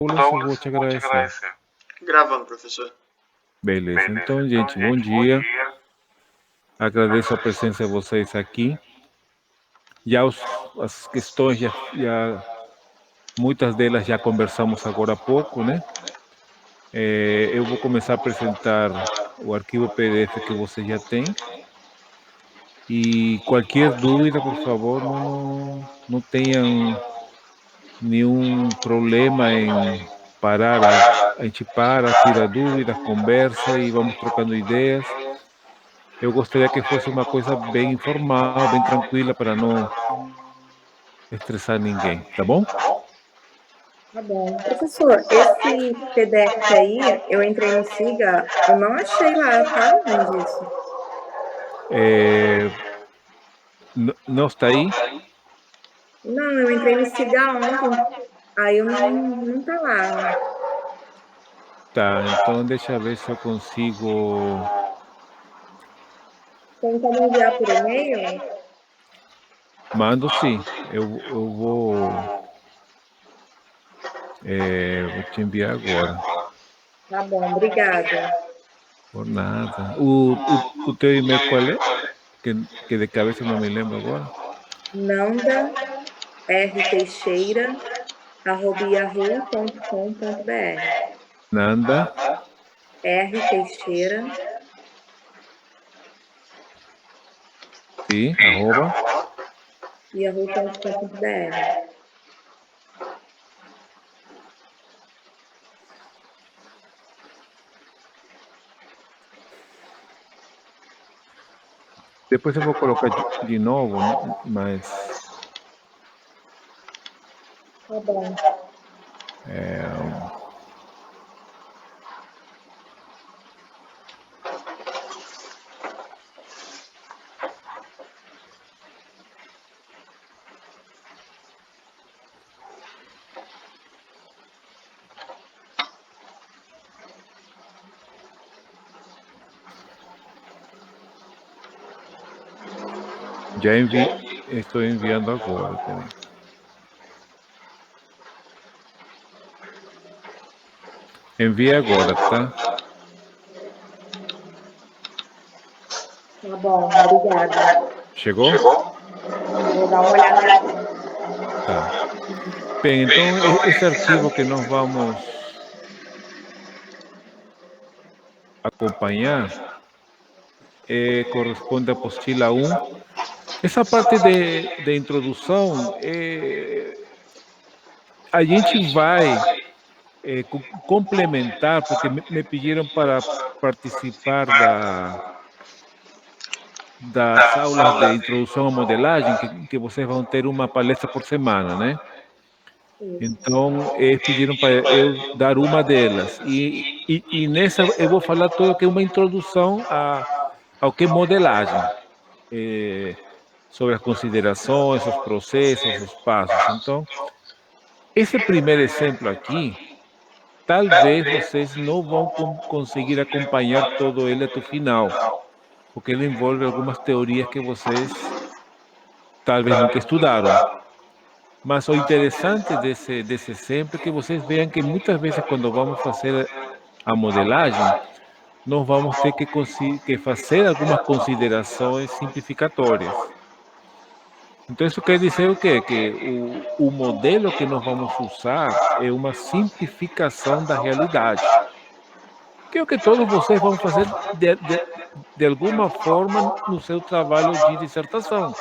Douglas, eu vou te agradecer. Gravando, professor. Beleza. Então, gente, bom dia. Agradeço a presença de vocês aqui. As questões, muitas delas já conversamos agora há pouco, né? Eu vou começar a apresentar o arquivo PDF que você já tem. E qualquer dúvida, por favor, não tenham nenhum problema em parar. A gente para, tira dúvidas, conversa e vamos trocando ideias. Eu gostaria que fosse uma coisa bem informal, bem tranquila, para não estressar ninguém, tá bom? Tá bom. Professor, esse PDF aí, eu entrei no Siga, eu não achei lá, tá? Onde isso? Não está aí? Não, eu entrei no Siga ontem, aí eu não tá lá. Tá, então deixa eu ver se eu consigo. Tem como enviar por e-mail? Mando sim, eu vou te enviar agora. Tá bom, obrigada. Por nada. O teu e-mail qual é? Que de cabeça não me lembro agora. Nanda R. Teixeira, @yahoo.com.br. Nanda, R. Teixeira, sim, @ yahoo.com.br. Depois eu vou colocar de novo, mas Tá bom. já estou enviando agora. Peraí. Envie agora, tá? Tá bom, obrigada. Chegou? Vou dar uma olhada aqui. Tá. Bem, então esse arquivo que nós vamos acompanhar corresponde à apostila 1. Essa parte de introdução, a gente vai complementar, porque me pediram para participar das aulas de introdução à modelagem, que vocês vão ter uma palestra por semana, né? Isso. Então, eles pediram para eu dar uma delas. E nessa eu vou falar tudo que é uma introdução ao que é modelagem, sobre as considerações, os processos, os passos. Então, esse primeiro exemplo aqui, talvez vocês não vão conseguir acompanhar todo ele até o final, porque ele envolve algumas teorias que vocês talvez nunca estudaram. Mas o interessante desse exemplo é que vocês veem que muitas vezes quando vamos fazer a modelagem, nós vamos ter que fazer algumas considerações simplificatórias. Então, isso quer dizer o quê? Que o modelo que nós vamos usar é uma simplificação da realidade, que é o que todos vocês vão fazer de alguma forma no seu trabalho de dissertação.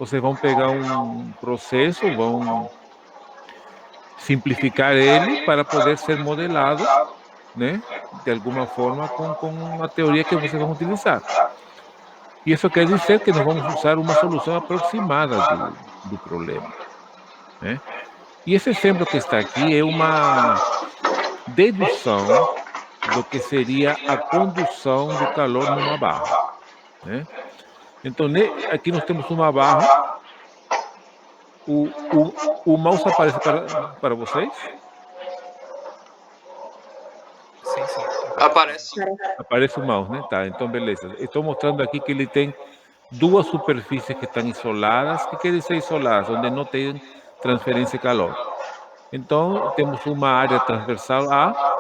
Vocês vão pegar um processo, vão simplificar ele para poder ser modelado, né, de alguma forma com a teoria que vocês vão utilizar. E isso quer dizer que nós vamos usar uma solução aproximada do problema, né? E esse exemplo que está aqui é uma dedução do que seria a condução do calor numa barra, né? Então, aqui nós temos uma barra. O mouse aparece para vocês? Sim, sim. Aparece. Aparece o mouse, né? Tá, então beleza. Estou mostrando aqui que ele tem duas superfícies que estão isoladas. O que quer dizer isoladas? Onde não tem transferência de calor. Então, temos uma área transversal A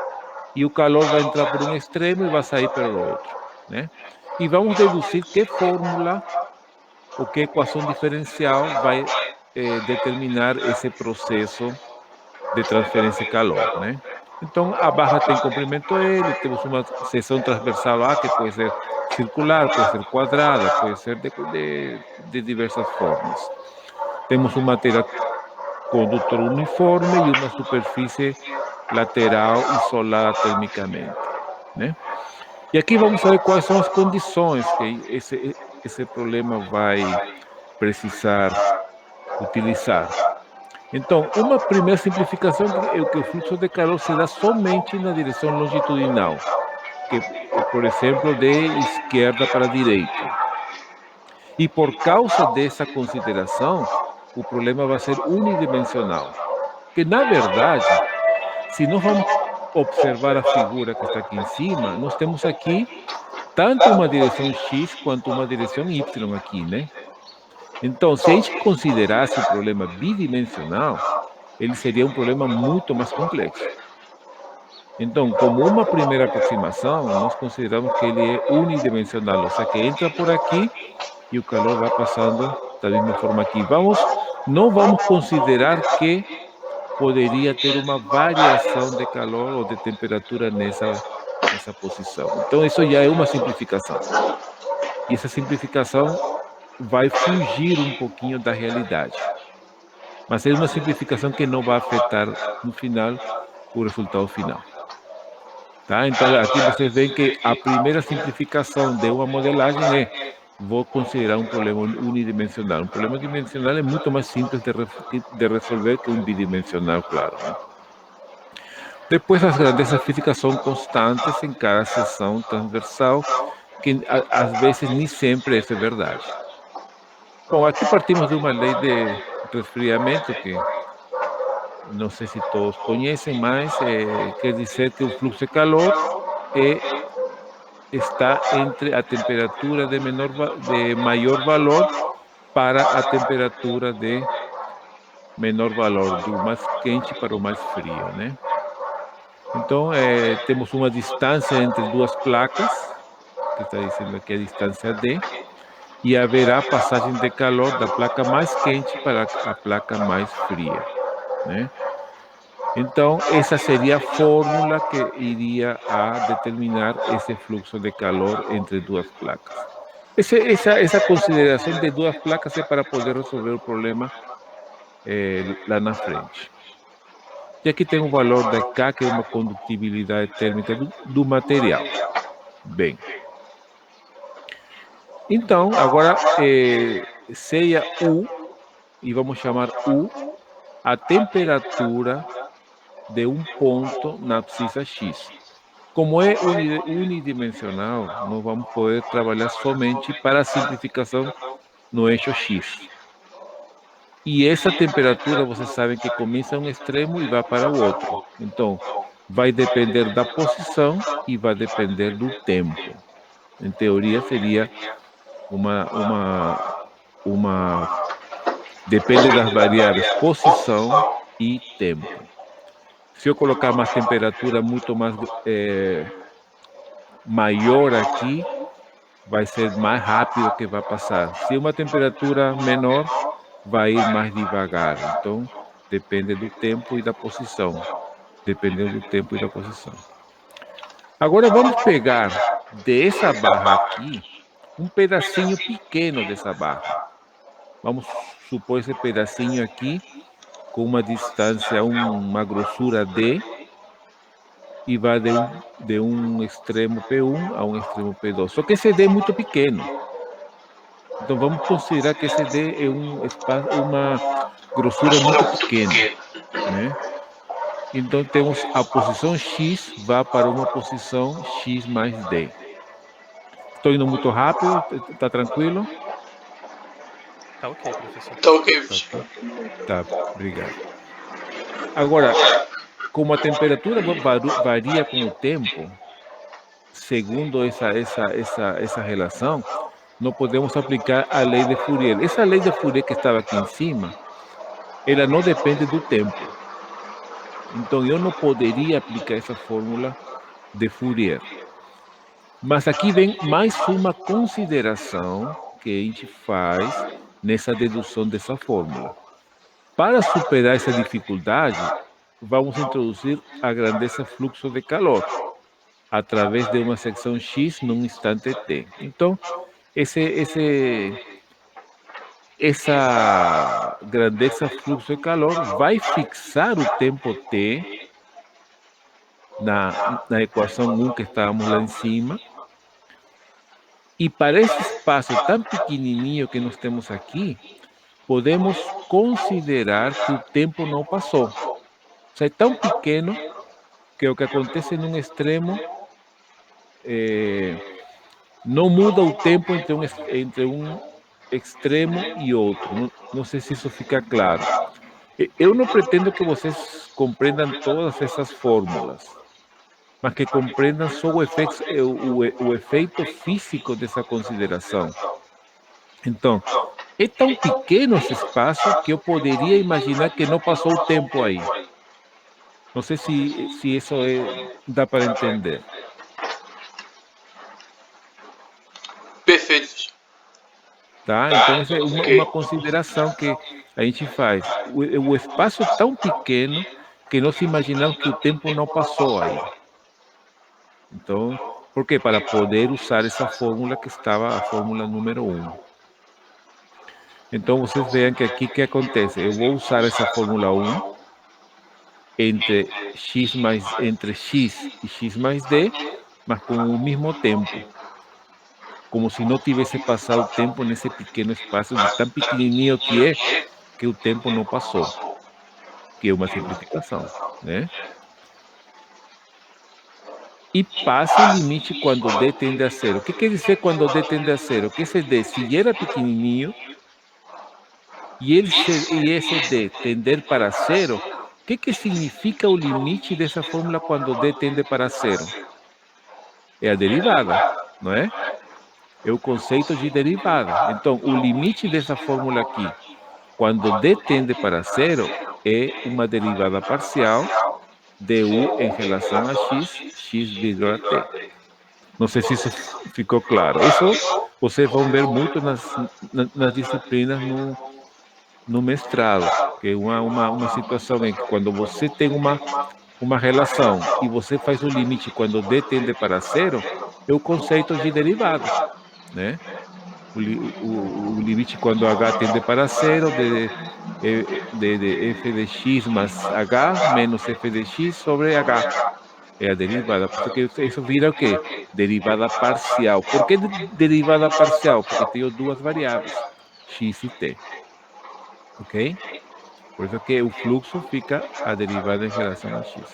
e o calor vai entrar por um extremo e vai sair pelo outro, né? E vamos deduzir que fórmula ou que equação diferencial vai determinar esse processo de transferência de calor, né? Então, a barra tem comprimento L, temos uma seção transversal A que pode ser circular, pode ser quadrada, pode ser de diversas formas. Temos um material condutor uniforme e uma superfície lateral isolada termicamente, né? E aqui vamos saber quais são as condições que esse problema vai precisar utilizar. Então, uma primeira simplificação é que o fluxo de calor se dá somente na direção longitudinal, que, por exemplo, de esquerda para direita. E por causa dessa consideração, o problema vai ser unidimensional. Que, na verdade, se nós vamos observar a figura que está aqui em cima, nós temos aqui tanto uma direção X quanto uma direção Y aqui, né? Então, se a gente considerasse o problema bidimensional, ele seria um problema muito mais complexo. Então, como uma primeira aproximação, nós consideramos que ele é unidimensional, ou seja, que entra por aqui e o calor vai passando da mesma forma aqui. Não vamos considerar que poderia ter uma variação de calor ou de temperatura nessa posição. Então, isso já é uma simplificação. E essa simplificação vai fugir um pouquinho da realidade. Mas é uma simplificação que não vai afetar, no final, o resultado final. Tá? Então, aqui vocês veem que a primeira simplificação de uma modelagem vou considerar um problema unidimensional. Um problema dimensional é muito mais simples de resolver que um bidimensional, claro. Né? Depois, as grandezas físicas são constantes em cada seção transversal, que às vezes nem sempre isso é verdade. Bom, aqui partimos de uma lei de resfriamento que não sei se todos conhecem, mas quer dizer que o fluxo de calor está entre a temperatura de maior valor para a temperatura de menor valor, do mais quente para o mais frio, né? Então, temos uma distância entre duas placas, que está dizendo aqui a distância D, e haverá passagem de calor da placa mais quente para a placa mais fria, né? Então, essa seria a fórmula que iria a determinar esse fluxo de calor entre duas placas. Essa consideração de duas placas é para poder resolver o problema lá na frente. E aqui tem o valor da K, que é uma condutibilidade térmica do material. Bem. Então, agora seja U, e vamos chamar U, a temperatura de um ponto na abscissa X. Como é unidimensional, nós vamos poder trabalhar somente para a simplificação no eixo X. E essa temperatura, vocês sabem que começa um extremo e vai para o outro. Então, vai depender da posição e vai depender do tempo. Em teoria, seria depende das variáveis posição e tempo. Se eu colocar mais temperatura muito mais maior aqui, vai ser mais rápido que vai passar. Se uma temperatura menor, vai ir mais devagar. Então, depende do tempo e da posição. Dependendo do tempo e da posição. Agora, vamos pegar dessa barra aqui, um pedacinho pequeno dessa barra. Vamos supor esse pedacinho aqui com uma distância, uma grossura D, e vai de um extremo P1 a um extremo P2. Só que esse D é muito pequeno. Então vamos considerar que esse D é uma grossura muito pequena, né? Então temos a posição X vai para uma posição X mais D. Estou indo muito rápido, está tranquilo? Tá ok, professor. Tá ok, professor. Tá, obrigado. Agora, como a temperatura varia com o tempo, segundo essa relação, não podemos aplicar a lei de Fourier. Essa lei de Fourier que estava aqui em cima, ela não depende do tempo. Então, eu não poderia aplicar essa fórmula de Fourier. Mas aqui vem mais uma consideração que a gente faz nessa dedução dessa fórmula. Para superar essa dificuldade, vamos introduzir a grandeza fluxo de calor através de uma secção X num instante T. Então, essa grandeza fluxo de calor vai fixar o tempo T na equação 1 que estávamos lá em cima. E para esse espaço tão pequenininho que nós temos aqui, podemos considerar que o tempo não passou. Ou seja, é tão pequeno que o que acontece num extremo não muda o tempo entre um extremo e outro. Não sei se isso fica claro. Eu não pretendo que vocês compreendam todas essas fórmulas, mas que compreendam só o efeito físico dessa consideração. Então, é tão pequeno esse espaço que eu poderia imaginar que não passou o tempo aí. Não sei se isso dá para entender. Perfeito. Tá? Então, essa é uma consideração que a gente faz. O espaço é tão pequeno que nós imaginamos que o tempo não passou aí. Então, por quê? Para poder usar essa fórmula que estava a fórmula número 1. Então, vocês veem que aqui o que acontece? Eu vou usar essa fórmula 1 entre x e x mais d, mas com o mesmo tempo. Como se não tivesse passado o tempo nesse pequeno espaço de tão pequenininho que o tempo não passou. Que é uma simplificação, né? E passa o limite quando d tende a zero. O que quer dizer quando d tende a zero? Que esse d, se era pequenininho, e esse d tender para zero, o que significa o limite dessa fórmula quando d tende para zero? É a derivada, não é? É o conceito de derivada. Então, o limite dessa fórmula aqui, quando d tende para zero, é uma derivada parcial de u em relação a x, vírgula t. Não sei se isso ficou claro. Isso vocês vão ver muito nas disciplinas no mestrado, que é uma situação em que quando você tem uma relação e você faz o limite quando d tende para zero, é o conceito de derivada, né? O limite quando h tende para zero de f de x mais h menos f de x sobre h. É a derivada. Porque isso vira o quê? Derivada parcial. Por que derivada parcial? Porque tenho duas variáveis, x e t. Ok? Por isso que o fluxo fica a derivada em relação a x.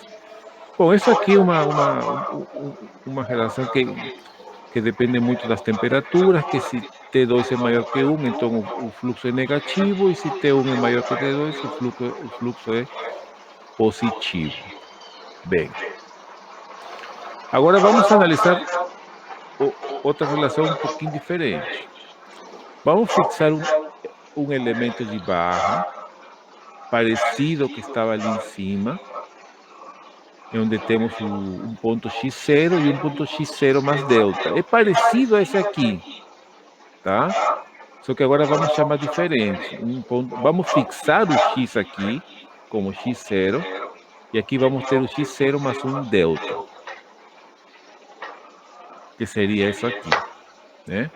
Bom, isso aqui é uma relação que depende muito das temperaturas, que se T2 é maior que 1, então o fluxo é negativo, e se T1 é maior que T2, o fluxo é positivo. Bem, agora vamos analisar outra relação um pouquinho diferente. Vamos fixar um elemento de barra, parecido ao que estava ali em cima, onde temos um ponto x0 e um ponto x0 mais delta. É parecido a esse aqui, tá? Só que agora vamos chamar diferente. Vamos fixar o x aqui como x0, e aqui vamos ter o x0 mais um delta, que seria isso aqui, né?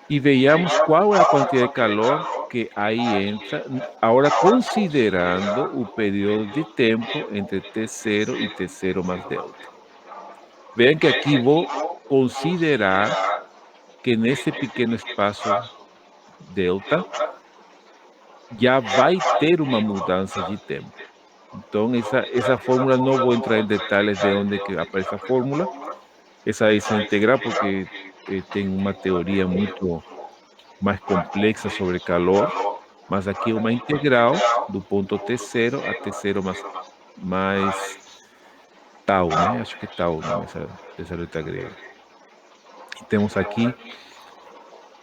E vejamos qual é a quantidade de calor que aí entra, agora considerando o período de tempo entre T0 e T0 mais delta. Vejam que aqui vou considerar que nesse pequeno espaço delta já vai ter uma mudança de tempo. Então, essa fórmula, não vou entrar em detalhes de onde que aparece a fórmula, essa integral, porque tem uma teoria muito mais complexa sobre calor, mas aqui é uma integral do ponto T0 a T0 mais tau, né? Acho que é tau o nome dessa letra grega. E temos aqui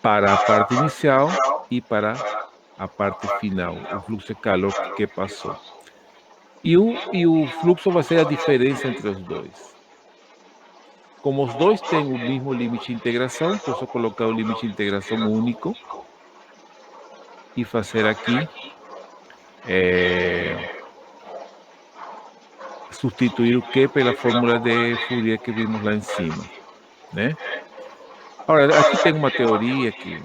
para a parte inicial e para a parte final, o fluxo de calor que passou. E o fluxo vai ser a diferença entre os dois. Como os dois têm o mesmo limite de integração, posso colocar o limite de integração único e fazer aqui, substituir o Q pela fórmula de Fourier que vimos lá em cima, né? Agora, aqui tem uma teoria que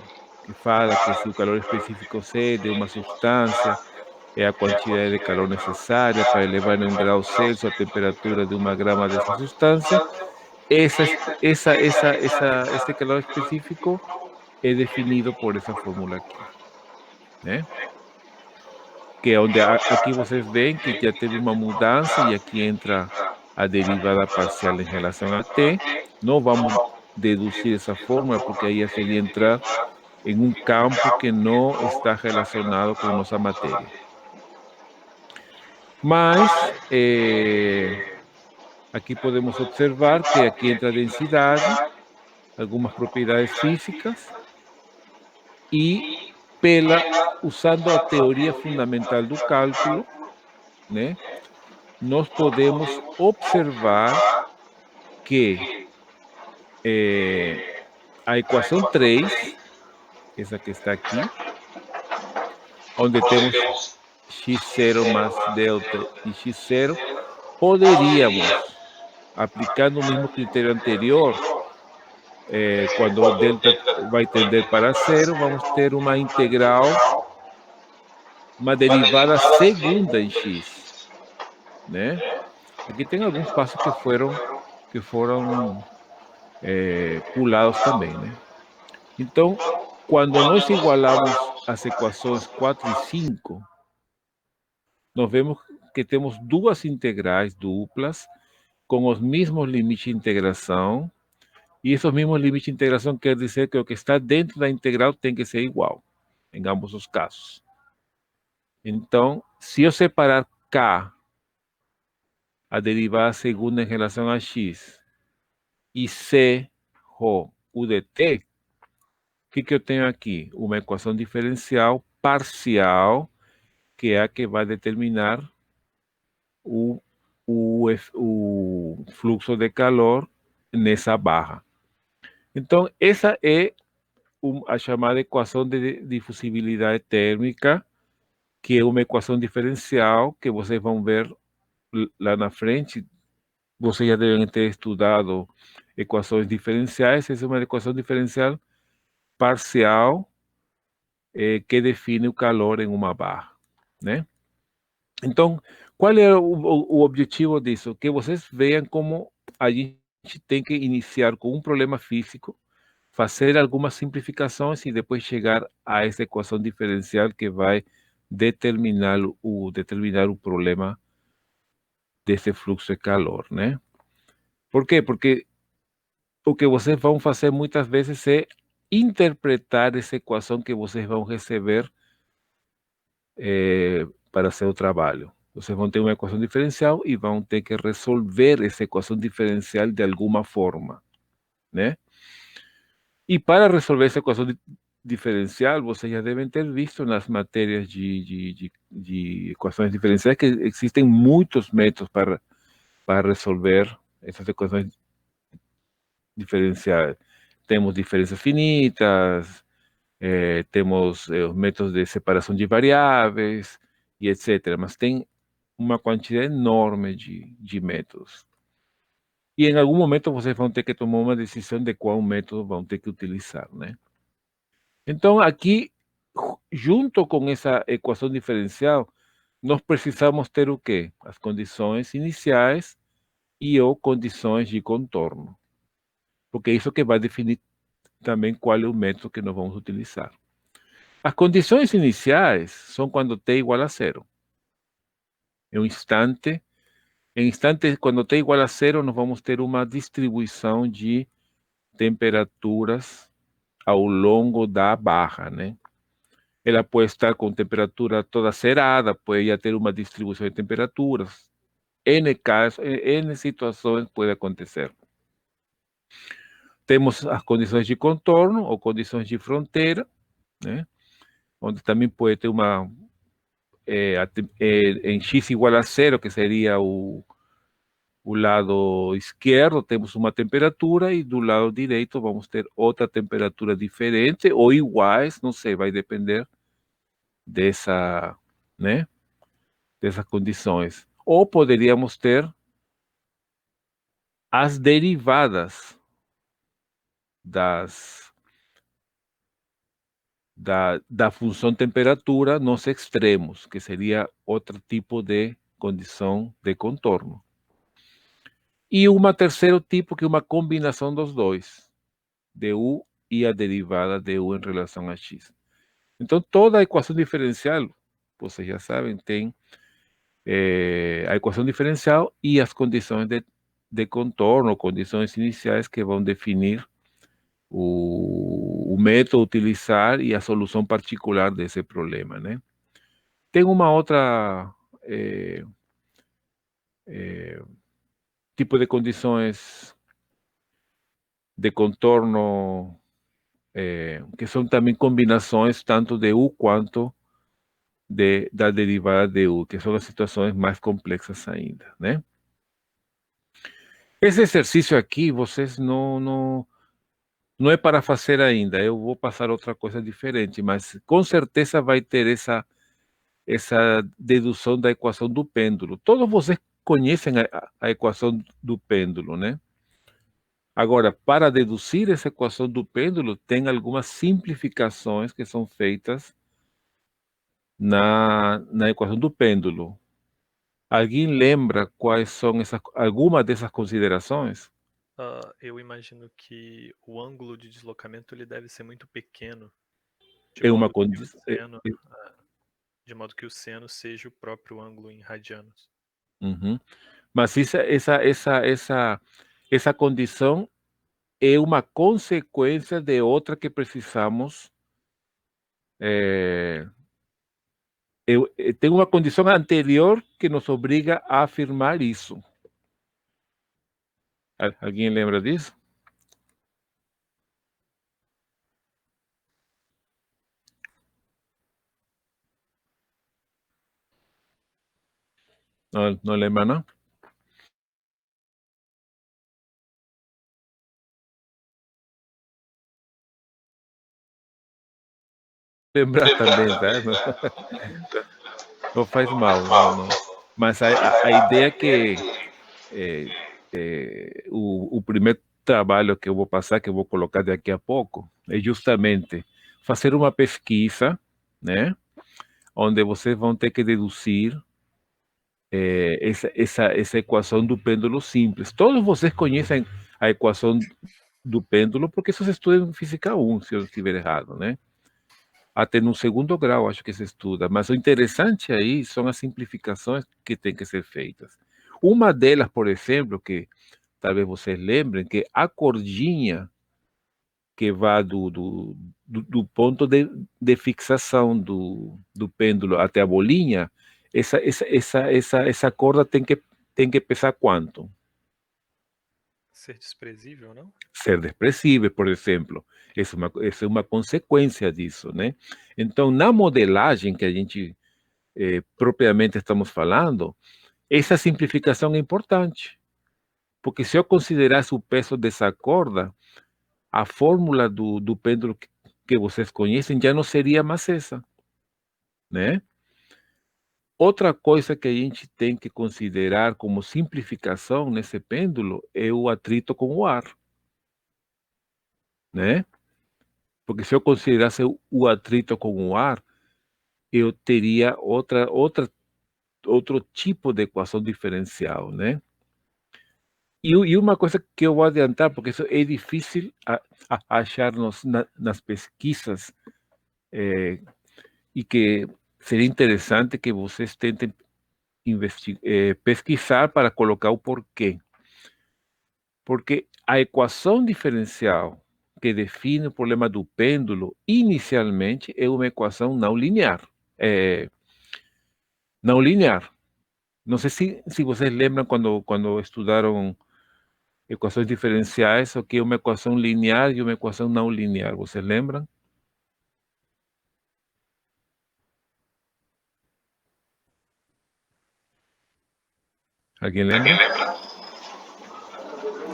fala que se o calor específico C de uma substância é a quantidade de calor necessária para elevar em 1 grau Celsius a temperatura de 1 grama dessa substância, esse calor específico é definido por essa fórmula aqui, né? Que é onde aqui vocês veem que já teve uma mudança e aqui entra a derivada parcial em relação a T. Não vamos deduzir essa fórmula porque aí seria entrar em um campo que não está relacionado com nossa matéria. Mas aqui podemos observar que aqui entra a densidade, algumas propriedades físicas e usando a teoria fundamental do cálculo, né, nós podemos observar que a equação 3, essa que está aqui, onde temos x0 mais delta e x0, poderíamos, aplicando o mesmo critério anterior, quando o delta vai tender para zero, vamos ter uma integral, uma derivada segunda em x, né? Aqui tem alguns passos que foram pulados também, né? Então, quando nós igualamos as equações 4 e 5, nós vemos que temos duas integrais duplas com os mesmos limites de integração, e esses mesmos limites de integração quer dizer que o que está dentro da integral tem que ser igual, em ambos os casos. Então, se eu separar K, a derivada segunda em relação a X, e C, Rho, U de T, o que eu tenho aqui? Uma equação diferencial parcial, que é a que vai determinar o fluxo de calor nessa barra. Então, essa é a chamada equação de difusibilidade térmica, que é uma equação diferencial que vocês vão ver lá na frente. Vocês já devem ter estudado equações diferenciais. Essa é uma equação diferencial parcial que define o calor em uma barra, né? Então, qual é o objetivo disso? Que vocês vejam como a gente tem que iniciar com um problema físico, fazer algumas simplificações e depois chegar a essa equação diferencial que vai determinar o problema desse fluxo de calor, né? Por quê? Porque o que vocês vão fazer muitas vezes é interpretar essa equação que vocês vão receber para seu trabalho. Vocês vão ter uma equação diferencial e vão ter que resolver essa equação diferencial de alguma forma, né? E para resolver essa equação diferencial, vocês já devem ter visto nas matérias de equações diferenciais que existem muitos métodos para resolver essas equações diferenciais. Temos diferenças finitas, temos os métodos de separação de variáveis e etc. Mas tem uma quantidade enorme de métodos. E em algum momento vocês vão ter que tomar uma decisão de qual método vão ter que utilizar, né? Então, aqui, junto com essa equação diferencial, nós precisamos ter o quê? As condições iniciais e ou condições de contorno. Porque isso que vai definir também qual é o método que nós vamos utilizar. As condições iniciais são quando t igual a zero. Em instante, quando t igual a zero, nós vamos ter uma distribuição de temperaturas ao longo da barra, né? Ela pode estar com temperatura toda zerada, pode já ter uma distribuição de temperaturas. N casos, N situações pode acontecer. Temos as condições de contorno ou condições de fronteira, né? Onde também pode ter uma em x igual a zero, que seria o lado esquerdo, temos uma temperatura e do lado direito vamos ter outra temperatura diferente ou iguais, não sei, vai depender dessa, né, dessas condições. Ou poderíamos ter as derivadas da função temperatura nos extremos, que seria outro tipo de condição de contorno. E um terceiro tipo, que é uma combinação dos dois, du e a derivada de u em relação a x. Então, toda a equação diferencial, vocês já sabem, tem a equação diferencial e as condições de contorno, condições iniciais que vão definir o método a utilizar e a solução particular desse problema, né? Tem uma outra tipo de condições de contorno que são também combinações tanto de U quanto da derivada de U, que são as situações mais complexas ainda, né? Esse exercício aqui, vocês não é para fazer ainda, eu vou passar outra coisa diferente, mas com certeza vai ter essa dedução da equação do pêndulo. Todos vocês conhecem a equação do pêndulo, né? Agora, para deduzir essa equação do pêndulo, tem algumas simplificações que são feitas na equação do pêndulo. Alguém lembra quais são algumas dessas considerações? Eu imagino que o ângulo de deslocamento ele deve ser muito pequeno, de É uma modo que o condição. seno, de modo que o seno seja o próprio ângulo em radianos. Uhum. Mas essa condição é uma consequência de outra que precisamos. Tem uma condição anterior que nos obriga a afirmar isso. Alguém lembra disso? Não lembra, não? Lembrar também, tá? Não faz mal, não. Mas a ideia é que o primeiro trabalho que eu vou passar, que eu vou colocar daqui a pouco, é justamente fazer uma pesquisa, né? Onde vocês vão ter que deduzir essa equação do pêndulo simples. Todos vocês conhecem a equação do pêndulo, porque isso se estuda em Física 1, se eu não estiver errado, né? Até no segundo grau, acho que se estuda. Mas o interessante aí são as simplificações que têm que ser feitas. Uma delas, por exemplo, que talvez vocês lembrem, que a cordinha que vai do ponto de fixação do pêndulo até a bolinha, essa corda tem que pesar quanto? Ser desprezível, não? Ser desprezível, por exemplo. Essa é uma consequência disso, né? Então, na modelagem que a gente propriamente estamos falando, essa simplificação é importante. Porque se eu considerasse o peso dessa corda, a fórmula do pêndulo que vocês conhecem já não seria mais essa, né? Outra coisa que a gente tem que considerar como simplificação nesse pêndulo é o atrito com o ar, né? Porque se eu considerasse o atrito com o ar, eu teria outro tipo de equação diferencial, né? E uma coisa que eu vou adiantar, porque isso é difícil achar nas pesquisas, e que seria interessante que vocês tentem pesquisar para colocar o porquê. Porque a equação diferencial que define o problema do pêndulo, inicialmente, é uma equação não linear. Não linear. Não sei se vocês lembram quando estudaram equações diferenciais, o que é uma equação linear e uma equação não linear. Vocês lembram? ¿Alguien lembra?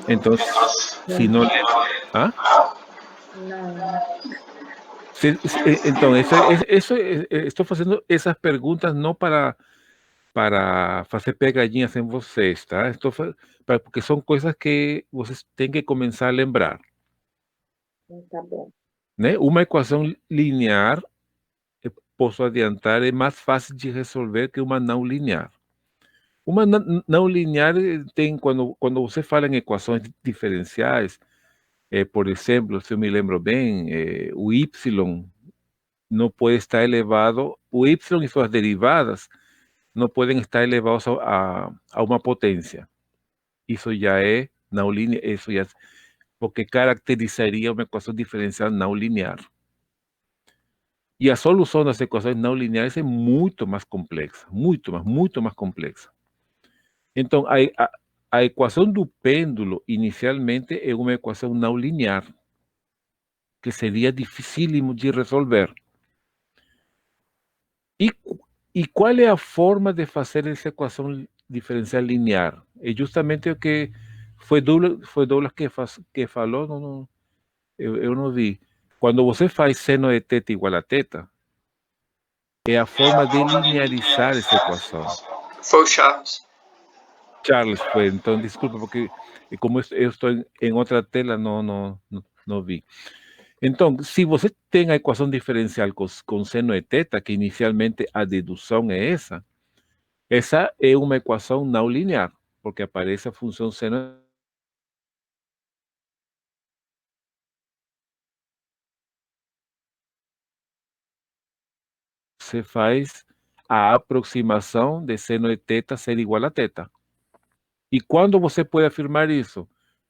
Entonces, si no lembra, ¿ah? Não. Entonces, estoy haciendo esas preguntas no para hacer pegadinhas en vocês, tá? Porque son cosas que vocês têm que começar a lembrar, Tá bom. né? Uma equação linear, posso adiantar, é mais fácil de resolver que uma não linear. Uma não linear tem, quando você fala em equações diferenciais, por exemplo, se eu me lembro bem, o y não pode estar elevado, o y e suas derivadas não podem estar elevados a uma potência. Isso já é não linear, isso já, porque caracterizaria uma equação diferencial não linear. E a solução das equações não lineares é muito mais complexa, muito mais complexa. Então, a equação do pêndulo, inicialmente, é uma equação não linear, que seria dificílimo de resolver. E qual é a forma de fazer essa equação diferencial linear? É justamente o que foi Douglas que falou, eu não vi. Quando você faz seno de θ igual a θ, é a forma de linearizar essa equação. Foi o Charles. Charles foi, então desculpa, porque como eu estou em outra tela, não vi. Então, se você tem a equação diferencial com seno de θ, que inicialmente a dedução é essa é uma equação não linear, porque aparece a função seno. Você faz a aproximação de seno de θ ser igual a θ. E quando você pode afirmar isso?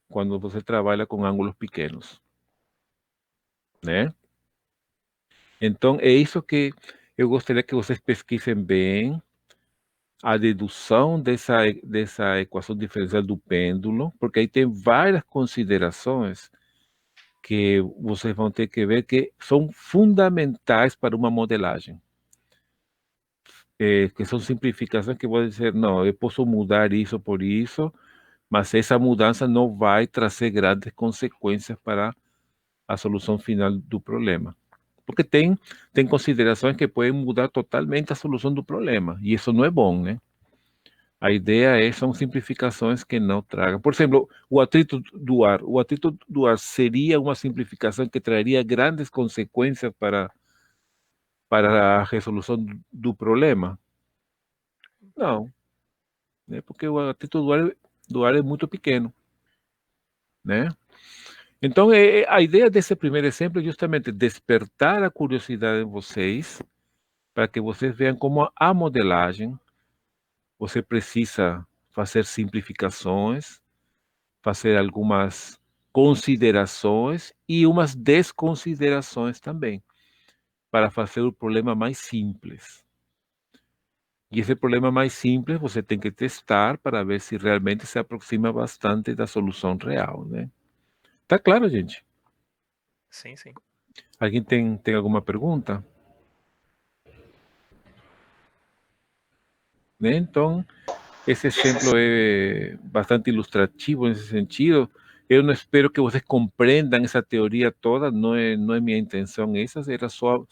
Quando você trabalha com ângulos pequenos, né? Então, é isso que eu gostaria que vocês pesquisem bem, a dedução dessa equação diferencial do pêndulo, porque aí tem várias considerações que vocês vão ter que ver que são fundamentais para uma modelagem. Que são simplificações que vão dizer, não, eu posso mudar isso por isso, mas essa mudança não vai trazer grandes consequências para a solução final do problema. Porque tem considerações que podem mudar totalmente a solução do problema, e isso não é bom, né? A ideia são simplificações que não tragam. Por exemplo, o atrito do ar. O atrito do ar seria uma simplificação que traria grandes consequências para a resolução do problema? Não, né? Porque o atrito do ar é muito pequeno, né? Então, a ideia desse primeiro exemplo é justamente despertar a curiosidade em vocês, para que vocês vejam como a modelagem, você precisa fazer simplificações, fazer algumas considerações e umas desconsiderações também, para fazer o problema mais simples. E esse problema mais simples você tem que testar para ver se realmente se aproxima bastante da solução real, né? Tá claro, gente? Sim, sim. Alguém tem alguma pergunta? Né? Então, esse exemplo é bastante ilustrativo nesse sentido. Eu não espero que vocês compreendam essa teoria toda, não é minha intenção essa, era só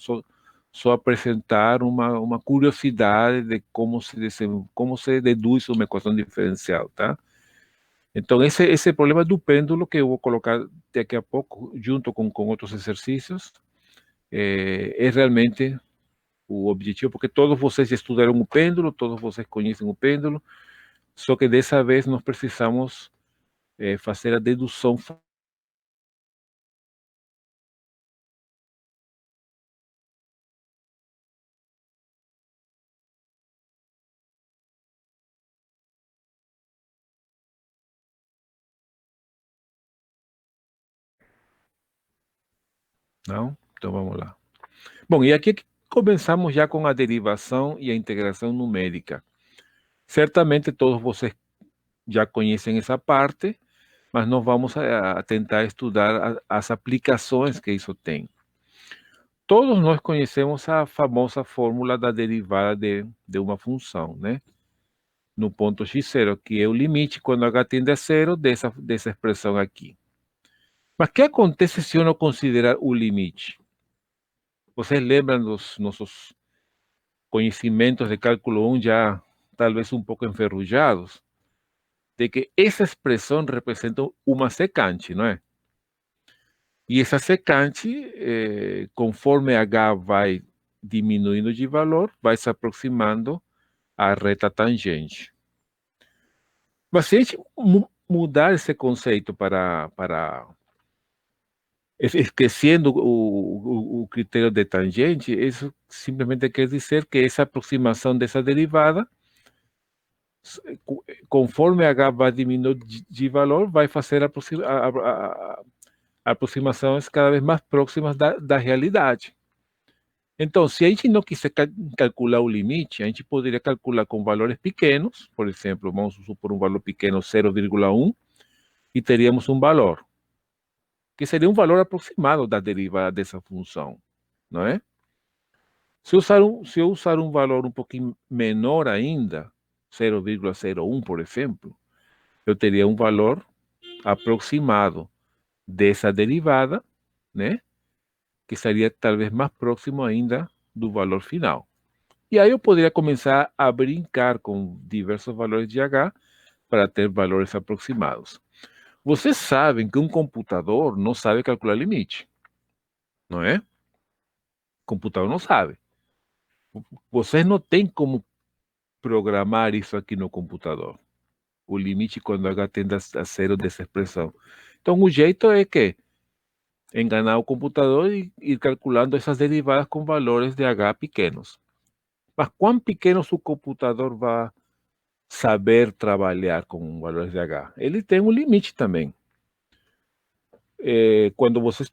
apresentar uma curiosidade de como se deduz uma equação diferencial, tá? Então, esse problema do pêndulo, que eu vou colocar daqui a pouco, junto com outros exercícios, é realmente o objetivo, porque todos vocês estudaram o pêndulo, todos vocês conhecem o pêndulo, só que dessa vez nós precisamos fazer a dedução. Não? Então vamos lá. Bom, e aqui começamos já com a derivação e a integração numérica. Certamente todos vocês já conhecem essa parte, mas nós vamos a tentar estudar as aplicações que isso tem. Todos nós conhecemos a famosa fórmula da derivada de uma função, né? no ponto x0, que é o limite quando h tende a zero dessa expressão aqui. Mas o que acontece se eu não considerar o limite? Vocês lembram dos nossos conhecimentos de cálculo 1 já talvez um pouco enferrujados? De que essa expressão representa uma secante, não é? E essa secante, conforme h vai diminuindo de valor, vai se aproximando à reta tangente. Mas se a gente mudar esse conceito para esquecendo o critério de tangente, isso simplesmente quer dizer que essa aproximação dessa derivada, conforme h vai diminuir de valor, vai fazer aproximações cada vez mais próximas da realidade. Então, se a gente não quiser calcular o limite, a gente poderia calcular com valores pequenos, por exemplo, vamos supor um valor pequeno, 0,1, e teríamos um valor, que seria um valor aproximado da derivada dessa função, não é? Se eu usar um valor um pouquinho menor ainda, 0,01, por exemplo, eu teria um valor aproximado dessa derivada, né? Que estaria talvez mais próximo ainda do valor final. E aí eu poderia começar a brincar com diversos valores de h para ter valores aproximados. Vocês sabem que um computador não sabe calcular limite, não é? O computador não sabe. Vocês não têm como programar isso aqui no computador. O limite quando h tende a zero dessa expressão. Então o jeito é que enganar o computador e ir calculando essas derivadas com valores de h pequenos. Mas quão pequenos o computador vai saber trabalhar com valores de h? Ele tem um limite também. Quando vocês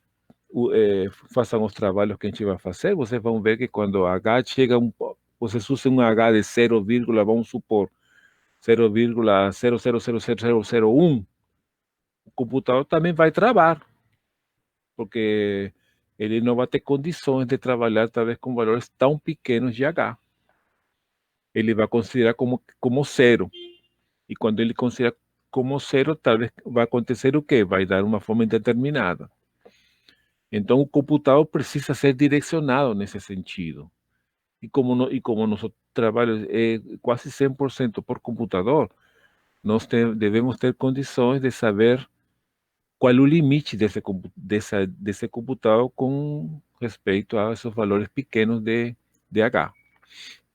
façam os trabalhos que a gente vai fazer, vocês vão ver que quando h chega, vocês usam um h de 0, vamos supor, 0,000001, o computador também vai travar, porque ele não vai ter condições de trabalhar talvez com valores tão pequenos de h. Ele vai considerar como zero. E quando ele considera como zero, talvez vai acontecer o quê? Vai dar uma forma indeterminada. Então, o computador precisa ser direcionado nesse sentido. E como nosso trabalho é quase 100% por computador, nós devemos ter condições de saber qual é o limite desse computador com respeito a esses valores pequenos de h,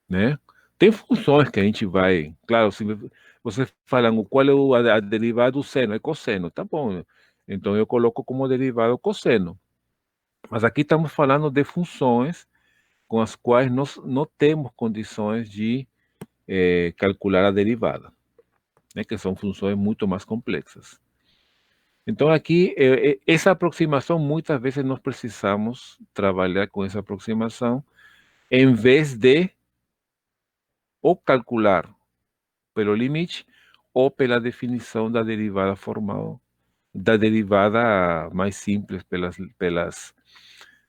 né? Tem funções que a gente vai... Claro, se vocês falam qual é a derivada do seno, é cosseno, tá bom. Então, eu coloco como derivada o cosseno. Mas aqui estamos falando de funções com as quais nós não temos condições de calcular a derivada, né? Que são funções muito mais complexas. Então, aqui, essa aproximação, muitas vezes nós precisamos trabalhar com essa aproximação em vez de ou calcular pelo limite ou pela definição da derivada formal, da derivada mais simples, pelas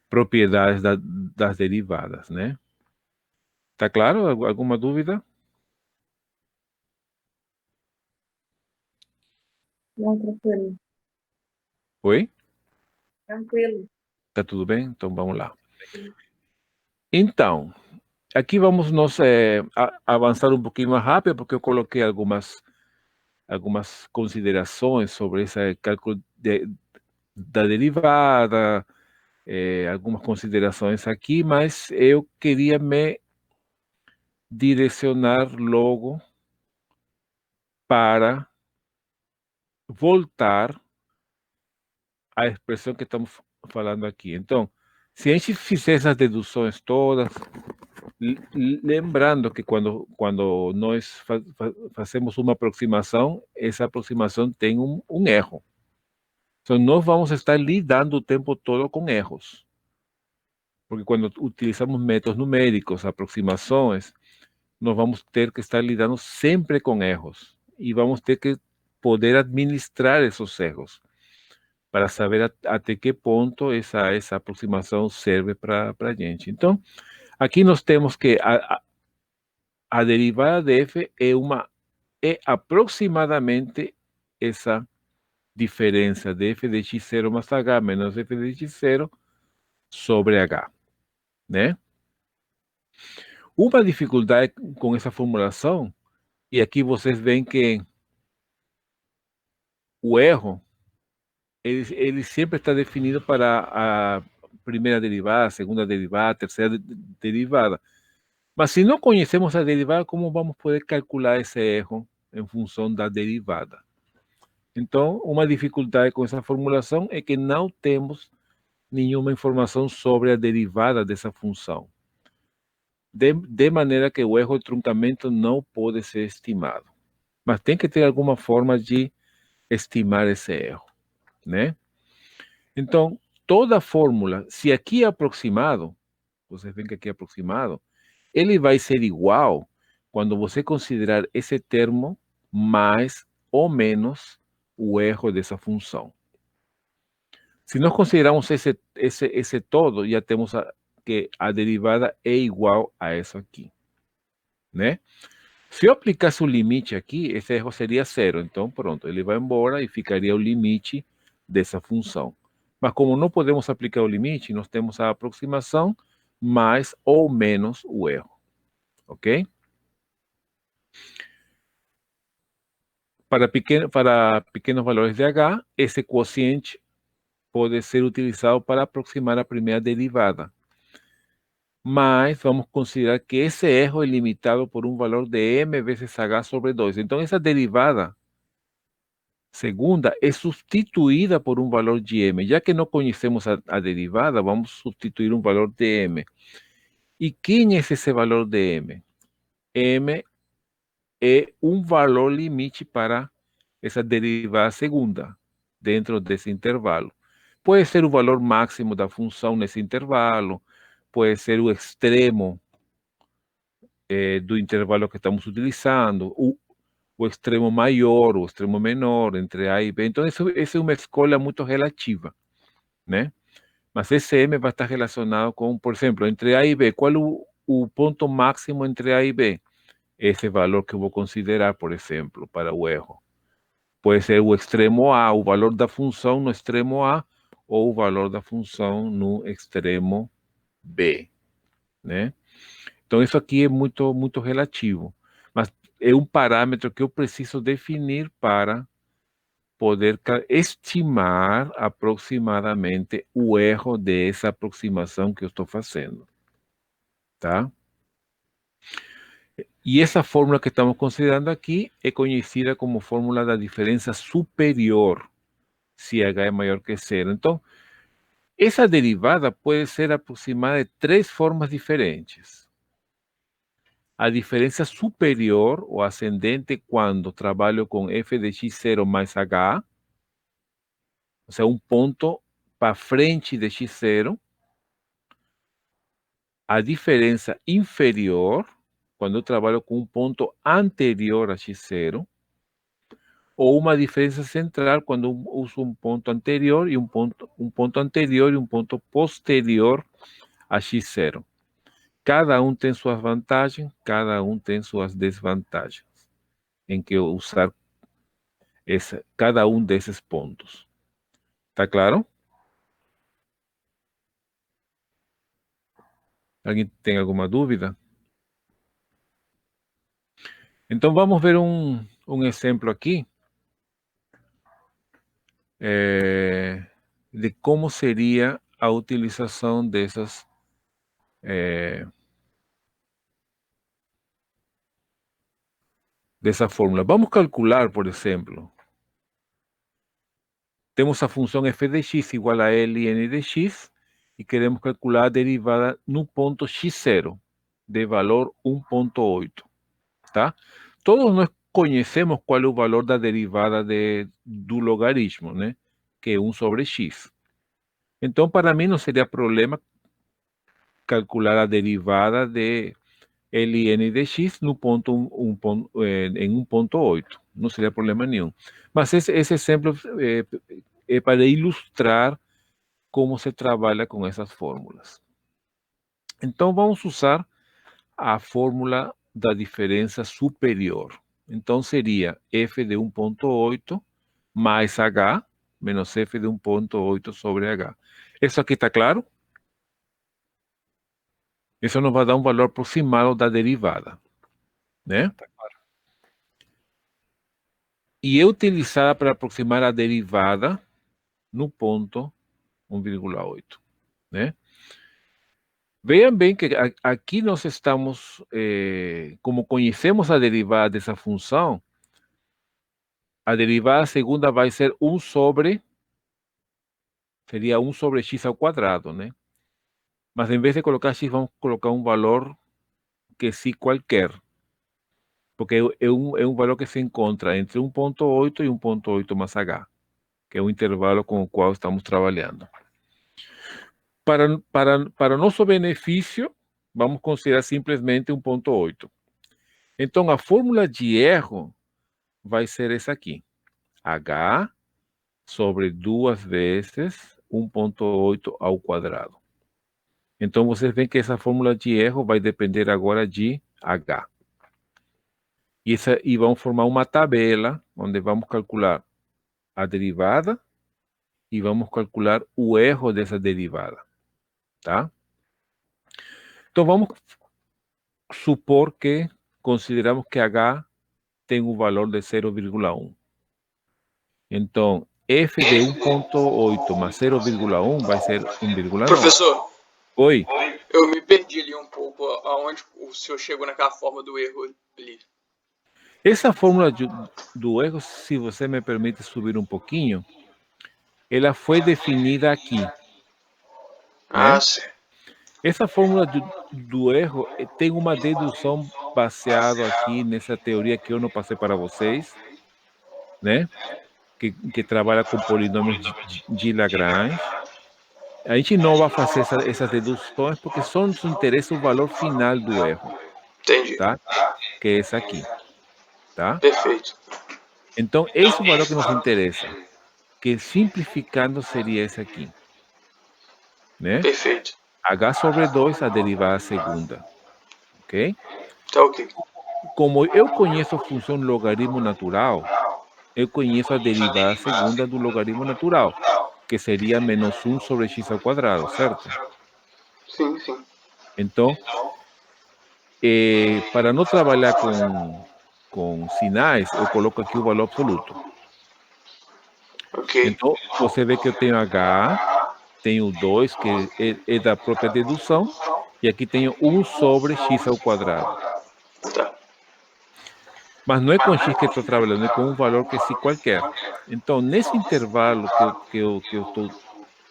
propriedades das derivadas, né? Tá claro? Alguma dúvida? Não, tranquilo. Oi? Tranquilo. Tá tudo bem? Então vamos lá. Então, aqui vamos nós avançar um pouquinho mais rápido, porque eu coloquei algumas considerações sobre esse cálculo da derivada, algumas considerações aqui, mas eu queria me direcionar logo para voltar à expressão que estamos falando aqui. Então, se a gente fizer essas deduções todas, lembrando que quando nós fazemos uma aproximação, essa aproximação tem um erro. Então, nós vamos estar lidando o tempo todo com erros. Porque quando utilizamos métodos numéricos, aproximações, nós vamos ter que estar lidando sempre com erros. E vamos ter que poder administrar esses erros para saber até que ponto essa aproximação serve para a gente. Então, aqui nós temos que a derivada de f é uma é aproximadamente essa diferença de f de x0 mais h menos f de x0 sobre h, né? Uma dificuldade com essa formulação, e aqui vocês veem que o erro, ele sempre está definido para a primeira derivada, a segunda derivada, a terceira derivada. Mas se não conhecemos a derivada, como vamos poder calcular esse erro em função da derivada? Então, uma dificuldade com essa formulação é que não temos nenhuma informação sobre a derivada dessa função. De maneira que o erro de truncamento não pode ser estimado. Mas tem que ter alguma forma de estimar esse erro, né? Então, toda fórmula, se aqui é aproximado, vocês veem que aqui é aproximado, ele vai ser igual quando você considerar esse termo mais ou menos o erro dessa função. Se nós considerarmos esse todo, já temos que a derivada é igual a isso aqui, né? Se eu aplicasse o limite aqui, esse erro seria zero. Então, pronto, ele vai embora e ficaria o limite dessa função. Mas como não podemos aplicar o limite, nós temos a aproximação mais ou menos o erro. Ok? Para pequenos valores de h, esse quociente pode ser utilizado para aproximar a primeira derivada. Mas vamos considerar que esse erro é limitado por um valor de m vezes h sobre 2. Então, essa derivada segunda é substituída por um valor de m. Já que não conhecemos a derivada, vamos substituir um valor de m. E quem é esse valor de m? M é um valor limite para essa derivada segunda, dentro desse intervalo. Pode ser o valor máximo da função nesse intervalo, pode ser o extremo do intervalo que estamos utilizando, o extremo maior, o extremo menor, entre A e B. Então, essa é uma escolha muito relativa, né? Mas esse M vai estar relacionado com, por exemplo, entre A e B. Qual é o ponto máximo entre A e B? Esse valor que eu vou considerar, por exemplo, para o erro. Pode ser o extremo A, o valor da função no extremo A, ou o valor da função no extremo B, né? Então, isso aqui é muito, muito relativo. Mas é um parâmetro que eu preciso definir para poder estimar aproximadamente o erro dessa aproximação que eu estou fazendo, tá? E essa fórmula que estamos considerando aqui é conhecida como fórmula da diferença superior, se h é maior que zero. Então, essa derivada pode ser aproximada de três formas diferentes. A diferença superior ou ascendente quando trabalho com f de x0 mais h, ou seja, um ponto para frente de x0. A diferença inferior, quando eu trabalho com um ponto anterior a x0, ou uma diferença central, quando eu uso um ponto anterior e um ponto anterior e um ponto posterior a x0. Cada um tem suas vantagens, cada um tem suas desvantagens em que eu usar cada um desses pontos. Tá claro? Alguém tem alguma dúvida? Então vamos ver um exemplo aqui de como seria a utilização dessa fórmula. Vamos calcular, por exemplo, temos a função f de x igual a ln de x e queremos calcular a derivada no ponto x0 de valor 1.8, tá? Todos nós conhecemos qual é o valor da derivada do logaritmo, né? Que é 1 sobre x. Então, para mim não seria problema calcular a derivada de ln de x no ponto em 1.8. Não seria problema nenhum. Mas esse exemplo é para ilustrar como se trabalha com essas fórmulas. Então, vamos usar a fórmula da diferença superior. Então seria f de 1.8 mais h menos f de 1.8 sobre h. Isso aqui está claro? Isso nos vai dar um valor aproximado da derivada, né? Tá claro. E é utilizada para aproximar a derivada no ponto 1,8, né? Vejam bem que aqui nós estamos, como conhecemos a derivada dessa função, a derivada segunda vai ser 1 sobre, seria 1 sobre x ao quadrado, né? Mas em vez de colocar x, vamos colocar um valor que sí qualquer, porque é um valor que se encontra entre 1.8 e 1.8 mais h, que é o intervalo com o qual estamos trabalhando. Para nosso benefício, vamos considerar simplesmente 1.8. Então, a fórmula de erro vai ser essa aqui. H sobre 2 vezes 1.8 ao quadrado. Então, vocês veem que essa fórmula de erro vai depender agora de H. E vamos formar uma tabela onde vamos calcular a derivada e vamos calcular o erro dessa derivada. Tá? Então, vamos supor que consideramos que H tem um valor de 0,1. Então, f de 1.8 mais 0,1 vai ser 1,9. Professor, Oi, eu me perdi ali um pouco aonde o senhor chegou naquela forma do erro ali. essa fórmula do erro, se você me permite subir um pouquinho, ela foi definida aqui, né? Sim. Essa fórmula do erro tem uma dedução baseada aqui nessa teoria que eu não passei para vocês, né? Que trabalha com polinômios de Lagrange. A gente não vai fazer essas deduções porque só nos interessa o valor final do erro, Entendi. tá? Que é esse aqui, tá? Perfeito. Então, esse é o valor que nos interessa, que simplificando seria esse aqui, né? Perfeito. H sobre 2, a derivada segunda, ok? Tá ok. Como eu conheço a função logaritmo natural, eu conheço a derivada segunda do logaritmo natural, que seria menos 1 sobre x ao quadrado, certo? Sim, sim. Então, para não trabalhar com sinais, eu coloco aqui o valor absoluto. Ok. Então, você vê que eu tenho H, tenho 2, que é da própria dedução, e aqui tenho 1 sobre x ao quadrado. Tá. Mas não é com x que eu estou trabalhando, é com um valor que sim qualquer. Então, nesse intervalo que eu estou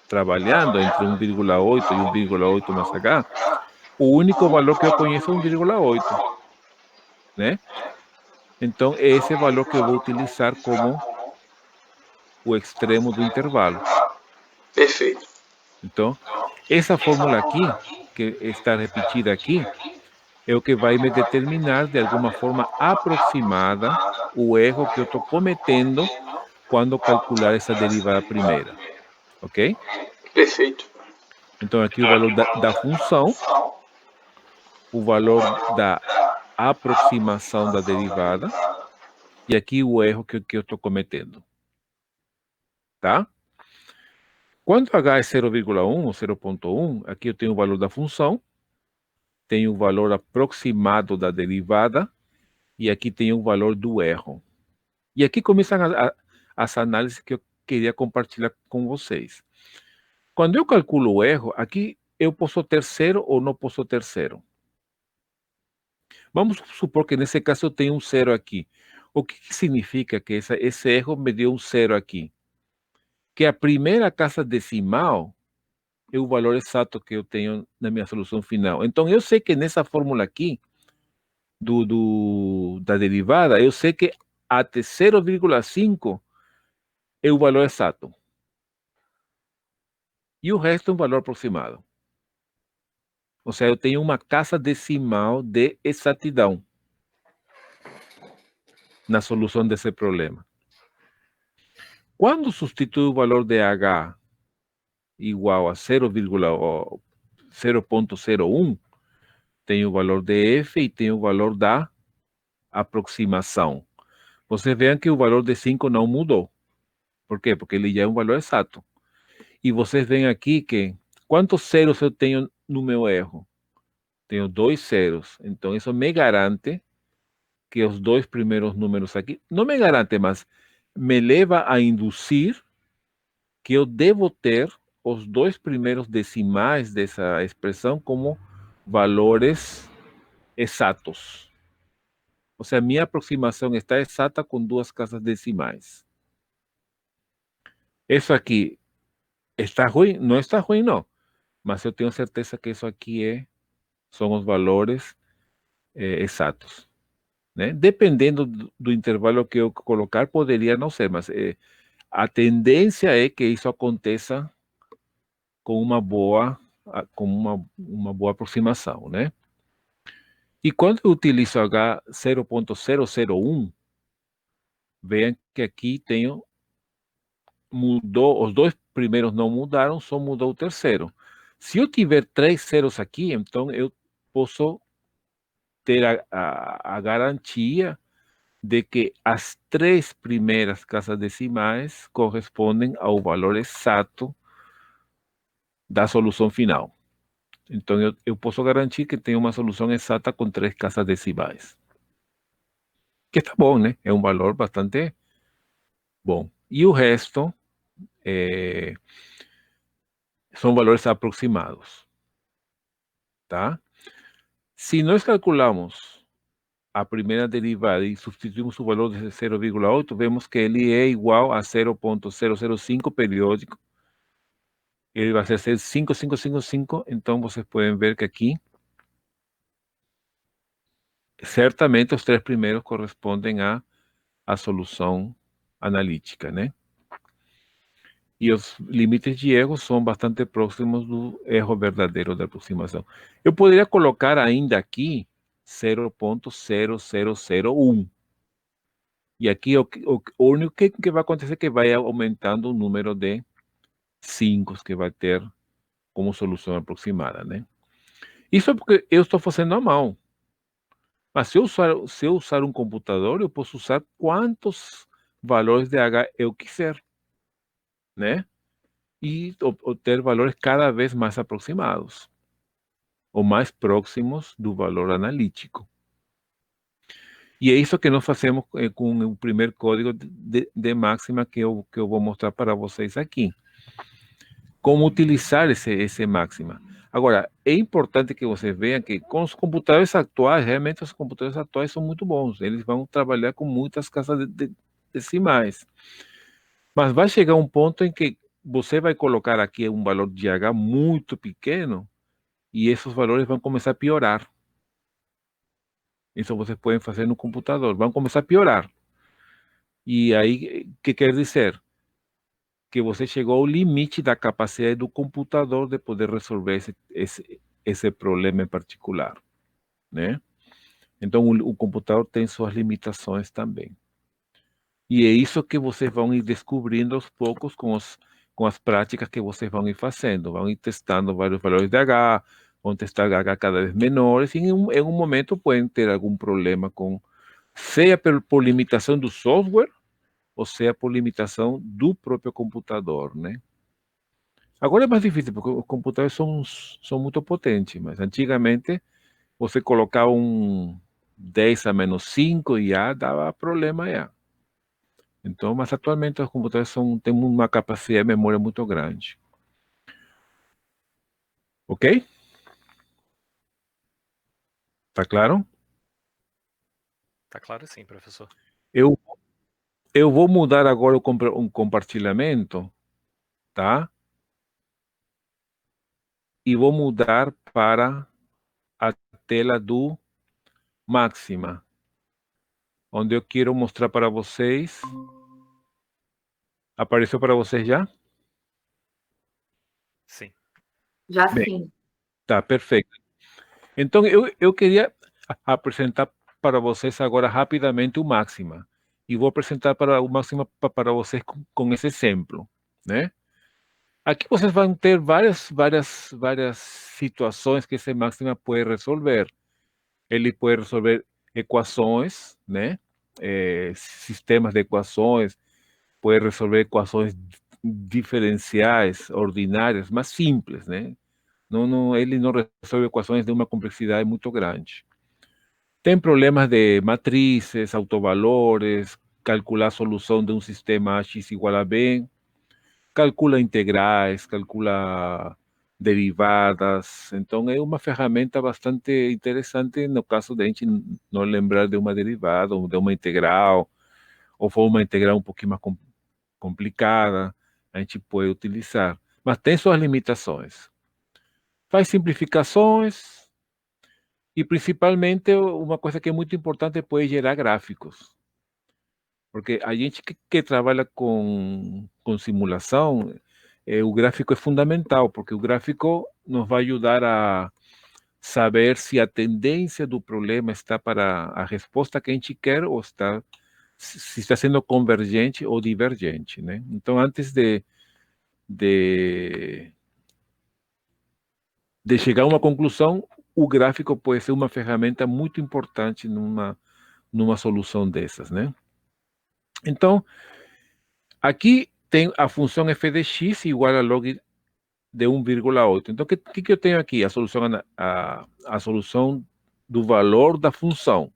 trabalhando, entre 1,8 e 1,8 mais h, o único valor que eu conheço é 1,8, né? Então, é esse valor que eu vou utilizar como o extremo do intervalo. Perfeito. Então, essa fórmula aqui, que está repetida aqui, é o que vai me determinar, de alguma forma aproximada, o erro que eu estou cometendo quando calcular essa derivada primeira. Ok? Perfeito. Então, aqui o valor da função, o valor da aproximação da derivada, e aqui o erro que eu estou cometendo. Tá? Quando h é 0,1 ou 0,1, aqui eu tenho o valor da função, tenho o valor aproximado da derivada, e aqui tenho o valor do erro. E aqui começam as análises que eu queria compartilhar com vocês. Quando eu calculo o erro, aqui eu posso ter 0 ou não posso ter 0. Vamos supor que nesse caso eu tenho um 0 aqui. O que significa que esse erro me deu um 0 aqui? Que a primeira casa decimal é o valor exato que eu tenho na minha solução final. Então, eu sei que nessa fórmula aqui, da derivada, eu sei que até 0,5 é o valor exato. E o resto é um valor aproximado. Ou seja, eu tenho uma casa decimal de exatidão na solução desse problema. Quando substituo o valor de H igual a 0,01, tenho o valor de F e tenho o valor da aproximação. Vocês veem que o valor de 5 não mudou. Por quê? Porque ele já é um valor exato. E vocês veem aqui que quantos zeros eu tenho no meu erro? Tenho 2 zeros. Então, isso me garante que os 2 primeiros números aqui, não me garante, mas me leva a induzir que eu devo ter os 2 primeiros decimais dessa expressão como valores exatos. Ou seja, minha aproximação está exata com 2 casas decimais. Isso aqui está ruim? Não está ruim, não. Mas eu tenho certeza que isso aqui são os valores exatos. Né? Dependendo do intervalo que eu colocar, poderia não ser, mas a tendência é que isso aconteça com uma boa aproximação, né? E quando eu utilizo H 0.001, veja que aqui mudou, os 2 primeiros não mudaram, só mudou o terceiro. Se eu tiver 3 zeros aqui, então eu posso ter a garantia de que as 3 primeiras casas decimais correspondem ao valor exato da solução final. Então, eu posso garantir que tenho uma solução exata com 3 casas decimais. Que está bom, né? É um valor bastante bom. E o resto são valores aproximados. Tá? Se nós calculamos a primeira derivada e substituímos o valor de 0,8, vemos que ele é igual a 0.005 periódico. Ele vai ser 5555, então vocês podem ver que aqui, certamente os 3 primeiros correspondem à solução analítica, né? E os limites de erro são bastante próximos do erro verdadeiro da aproximação. Eu poderia colocar ainda aqui 0.0001. E aqui o único que vai acontecer é que vai aumentando o número de 5 que vai ter como solução aproximada, né? Isso é porque eu estou fazendo à mão. Mas se eu usar um computador, eu posso usar quantos valores de H eu quiser, né? E obter valores cada vez mais aproximados, ou mais próximos do valor analítico. E é isso que nós fazemos com o primeiro código de máxima que eu vou mostrar para vocês aqui. Como utilizar esse máxima. Agora, é importante que vocês vejam que com os computadores atuais, realmente os computadores atuais são muito bons. Eles vão trabalhar com muitas casas decimais. Mas vai chegar um ponto em que você vai colocar aqui um valor de H muito pequeno e esses valores vão começar a piorar. Isso vocês podem fazer no computador. Vão começar a piorar. E aí, o que quer dizer? Que você chegou ao limite da capacidade do computador de poder resolver esse problema em particular, né? Então, o computador tem suas limitações também. E é isso que vocês vão ir descobrindo aos poucos com as práticas que vocês vão ir fazendo. Vão ir testando vários valores de H, vão testar H cada vez menores, e em um momento podem ter algum problema seja por limitação do software, ou seja por limitação do próprio computador, né? Agora é mais difícil, porque os computadores são muito potentes, mas antigamente você colocava um 10 a menos 5 e já dava problema já. Então, mas atualmente os computadores têm uma capacidade de memória muito grande. Ok? Tá claro? Tá claro sim, professor. Eu vou mudar agora um compartilhamento, tá? E vou mudar para a tela do Máxima, onde eu quero mostrar para vocês. Apareceu para vocês já? Sim. Já Bem, sim. tá, perfeito. Então, eu queria apresentar para vocês agora rapidamente o Máxima. E vou apresentar o Máxima para vocês com esse exemplo, né? Aqui vocês vão ter várias situações que esse Máxima pode resolver. Ele pode resolver equações, né? Sistemas de equações, pode resolver equações diferenciais, ordinárias, mas simples, né? Ele não resolve equações de uma complexidade muito grande. Tem problemas de matrizes, autovalores, calcular a solução de um sistema x igual a b, calcula integrais, calcula derivadas. Então, é uma ferramenta bastante interessante no caso de a gente não lembrar de uma derivada ou de uma integral, ou for uma integral um pouquinho mais complicada, a gente pode utilizar. Mas tem suas limitações. Faz simplificações e, principalmente, uma coisa que é muito importante, pode gerar gráficos. Porque a gente que trabalha com simulação, o gráfico é fundamental, porque o gráfico nos vai ajudar a saber se a tendência do problema está para a resposta que a gente quer ou se está sendo convergente ou divergente, né? Então, antes de chegar a uma conclusão, o gráfico pode ser uma ferramenta muito importante numa solução dessas, né? Então, aqui tem a função f de x igual a log de 1,8. Então, o que eu tenho aqui? A solução do valor da função.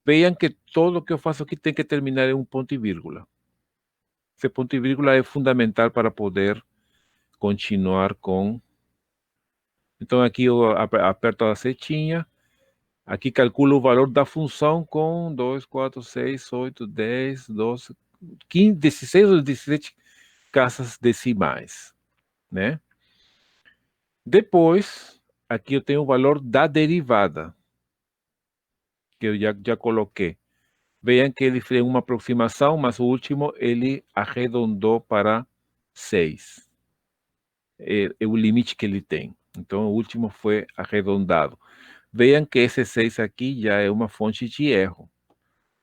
Vejam que tudo que eu faço aqui tem que terminar em um ponto e vírgula. Esse ponto e vírgula é fundamental para poder continuar com... Então, aqui eu aperto a setinha. Aqui calculo o valor da função com 2, 4, 6, 8, 10, 12, 15, 16 ou 17 casas decimais, né? Depois, aqui eu tenho o valor da derivada, que eu já coloquei. Vejam que ele fez uma aproximação, mas o último ele arredondou para 6. É o limite que ele tem. Então, o último foi arredondado. Vejam que esse 6 aqui já é uma fonte de erro.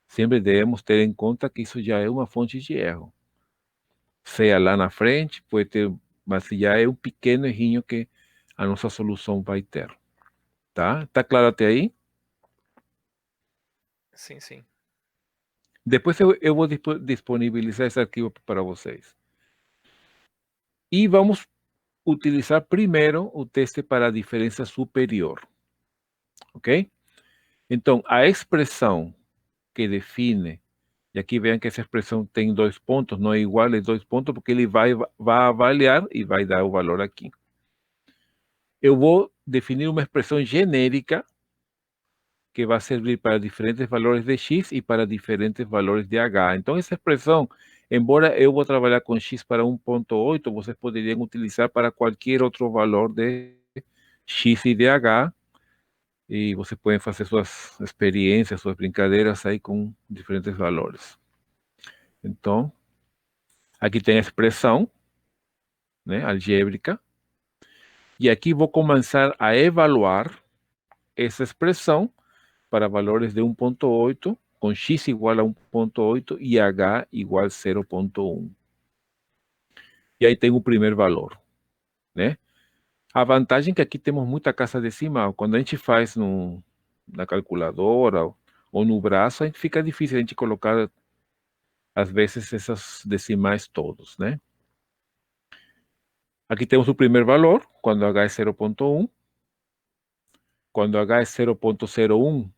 Sempre devemos ter em conta que isso já é uma fonte de erro. Seja lá na frente, pode ter, mas já é um pequeno errinho que a nossa solução vai ter. Tá? Tá claro até aí? Sim, sim. Depois eu vou disponibilizar esse arquivo para vocês. E vamos utilizar primeiro o teste para a diferença superior. Ok? Então, a expressão que define, e aqui veem que essa expressão tem 2 pontos, não é igual a 2 pontos, porque ele vai avaliar e vai dar o valor aqui. Eu vou definir uma expressão genérica que vai servir para diferentes valores de x e para diferentes valores de h. Então, essa expressão, embora eu vou trabalhar com x para 1,8, vocês poderiam utilizar para qualquer outro valor de x e de h, e vocês podem fazer suas experiências, suas brincadeiras aí com diferentes valores. Então, aqui tem a expressão, né, algébrica, e aqui vou começar a evaluar essa expressão para valores de 1,8, com x igual a 1,8 e h igual a 0,1. E aí tem o primeiro valor, né? A vantagem é que aqui temos muita casa decimal. Quando a gente faz na calculadora ou no braço, a gente fica difícil a gente colocar, às vezes, essas decimais todos, né? Aqui temos o primeiro valor, quando h é 0,1. Quando h é 0,01,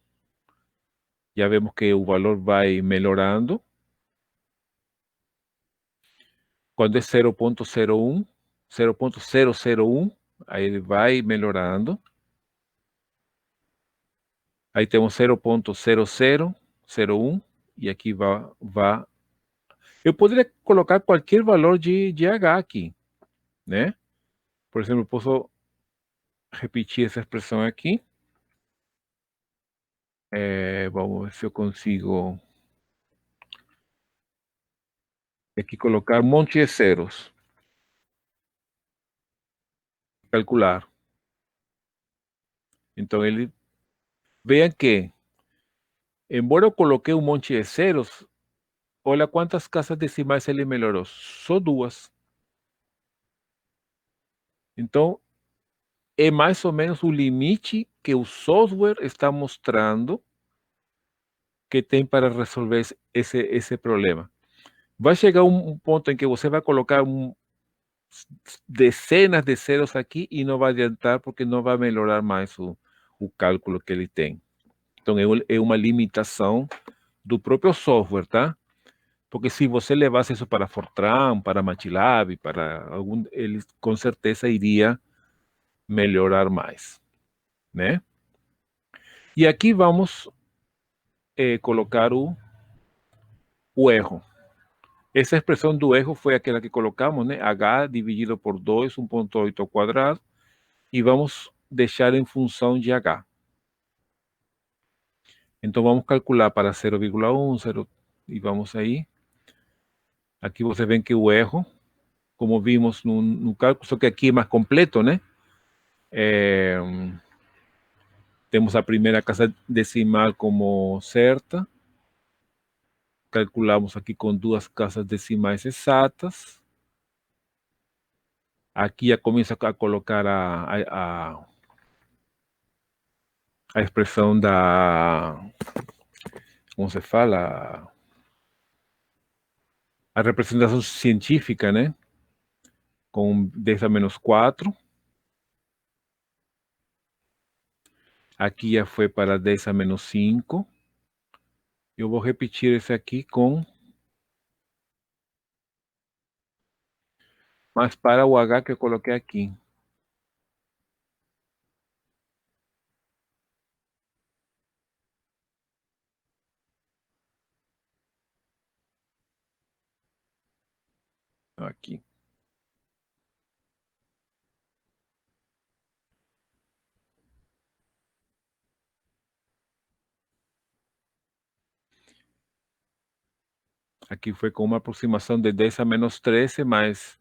já vemos que o valor vai melhorando. Quando é 0,01, 0,001, aí ele vai melhorando. Aí temos 0,0001 e aqui vai. Eu poderia colocar qualquer valor de h aqui, né? Por exemplo, eu posso repetir essa expressão aqui. Vamos ver se eu consigo aqui colocar um monte de zeros. Calcular. Então ele... Vean que, embora eu coloquei um monte de zeros, olha quantas casas decimais ele melhorou. Só 2. Então, é mais ou menos o limite que o software está mostrando que tem para resolver esse problema. Vai chegar um ponto em que você vai colocar dezenas de zeros aqui e não vai adiantar porque não vai melhorar mais o cálculo que ele tem. Então, é uma limitação do próprio software, tá? Porque se você levasse isso para Fortran, para MATLAB, ele com certeza iria melhorar mais, né? E aqui vamos colocar o erro. Essa expressão do erro foi aquela que colocamos, né? H dividido por 2, 1.8 ao quadrado, e vamos deixar em função de H. Então, vamos calcular para 0,1, 0, e vamos aí. Aqui você vê que o erro, como vimos no cálculo, só que aqui é mais completo, né? Temos a primeira casa decimal como certa. Calculamos aqui com 2 casas decimais exatas. Aqui já começa a colocar a expressão da... Como se fala? A representação científica, né? Com 10 a menos 4. Aqui já foi para 10 a menos 5. Eu vou repetir esse aqui mas para o H que eu coloquei aqui. Aqui. Aqui foi com uma aproximação de 10 a menos 13, mas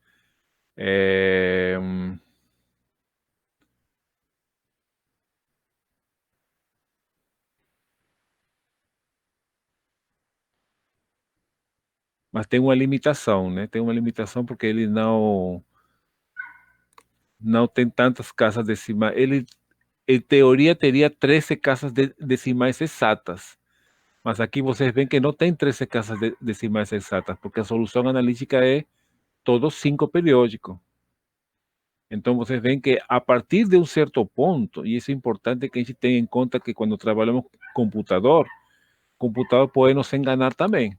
mas tem uma limitação, né? Tem uma limitação porque ele não tem tantas casas decimais. Ele, em teoria, teria 13 casas decimais exatas. Mas aqui vocês veem que não tem 13 casas decimais exatas, porque a solução analítica é todo 5 periódico. Então, vocês veem que a partir de um certo ponto, e isso é importante que a gente tenha em conta que quando trabalhamos com computador, o computador pode nos enganar também.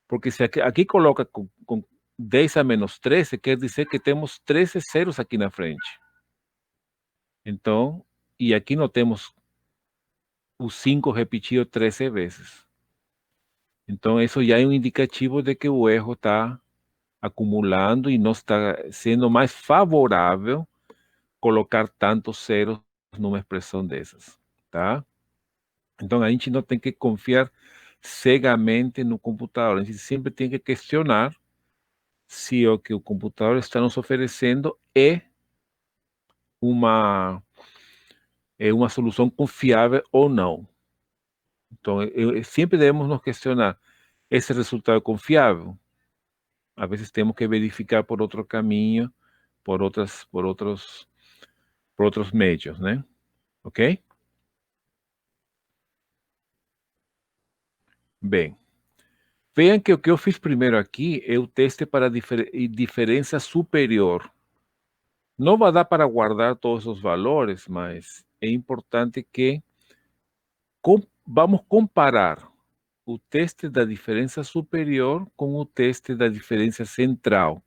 Porque se aqui coloca com 10 a menos 13, quer dizer que temos 13 zeros aqui na frente. Então, e aqui não temos o 5 repetido 13 vezes. Então, isso já é um indicativo de que o erro está acumulando e não está sendo mais favorável colocar tantos zeros numa expressão dessas, tá? Então, a gente não tem que confiar cegamente no computador. A gente sempre tem que questionar se o que o computador está nos oferecendo é uma solução confiável ou não. Então, sempre devemos nos questionar, esse resultado é confiável? Às vezes temos que verificar por outro caminho, por outros meios, né? Ok? Bem, vejam que o que eu fiz primeiro aqui é o teste para diferença superior. Não vai dar para guardar todos os valores, mas é importante que vamos comparar o teste da diferença superior com o teste da diferença central.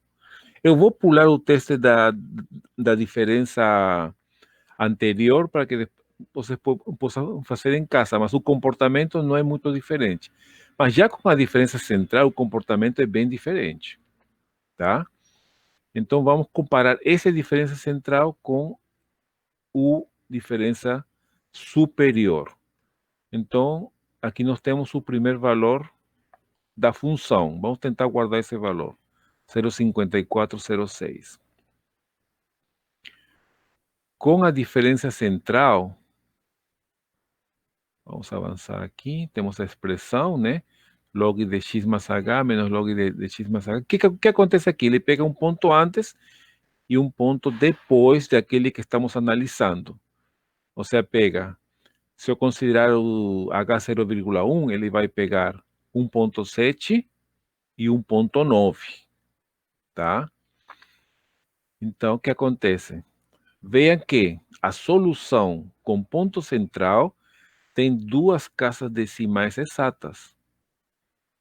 Eu vou pular o teste da diferença anterior para que vocês possam fazer em casa, mas o comportamento não é muito diferente. Mas já com a diferença central, o comportamento é bem diferente, tá? Então, vamos comparar essa diferença central com o diferença superior. Então, aqui nós temos o primeiro valor da função. Vamos tentar guardar esse valor. 0,5406. Com a diferença central, vamos avançar aqui, temos a expressão, né? Log de x mais h menos log de x mais h. O que acontece aqui? Ele pega um ponto antes e um ponto depois daquele que estamos analisando. Ou seja, pega se eu considerar o H0,1, ele vai pegar 1,7 e 1,9, tá? Então, o que acontece? Veja que a solução com ponto central tem 2 casas decimais exatas.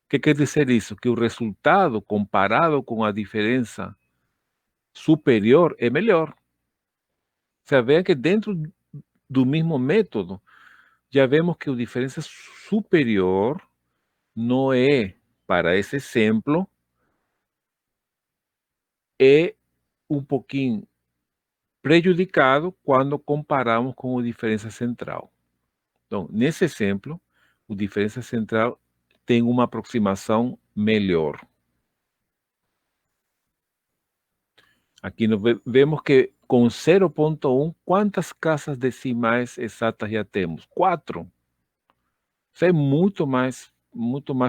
O que quer dizer isso? Que o resultado comparado com a diferença superior é melhor. Você vê que dentro do mesmo método, já vemos que a diferença superior não é, para esse exemplo, é um pouquinho prejudicado quando comparamos com a diferença central. Então, nesse exemplo, a diferença central tem uma aproximação melhor. Aqui vemos que com 0,1, quantas casas decimais exatas já temos? 4. Isso é muito mais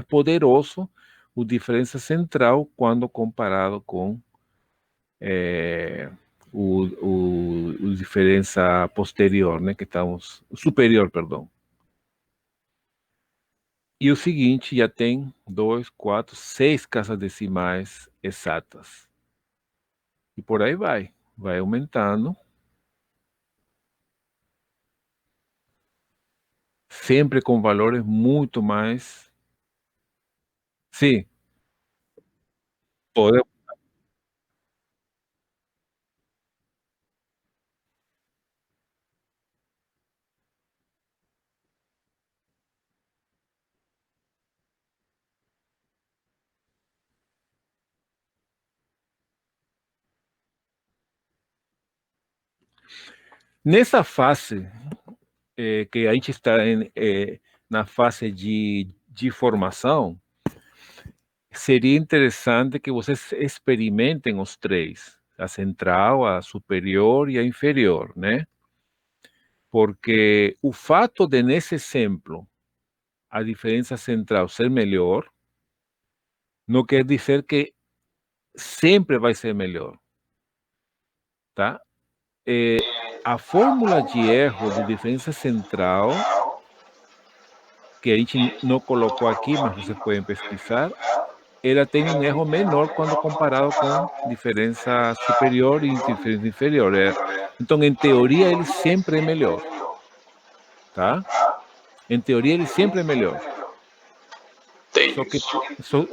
poderoso a diferença central quando comparado com o diferença posterior, né, que estamos, superior, perdão. E o seguinte, já tem 2, 4, 6 casas decimais exatas. E por aí vai aumentando. Sempre com valores muito mais... Sim, pode. Nessa fase, que a gente está na fase de formação, seria interessante que vocês experimentem os 3, a central, a superior e a inferior, né? Porque o fato de, nesse exemplo, a diferença central ser melhor, não quer dizer que sempre vai ser melhor, tá? A fórmula de erro de diferença central, que a gente não colocou aqui, mas vocês podem pesquisar, ela tem um erro menor quando comparado com diferença superior e diferença inferior. Então, em teoria, ele sempre é melhor, tá? Em teoria, ele sempre é melhor.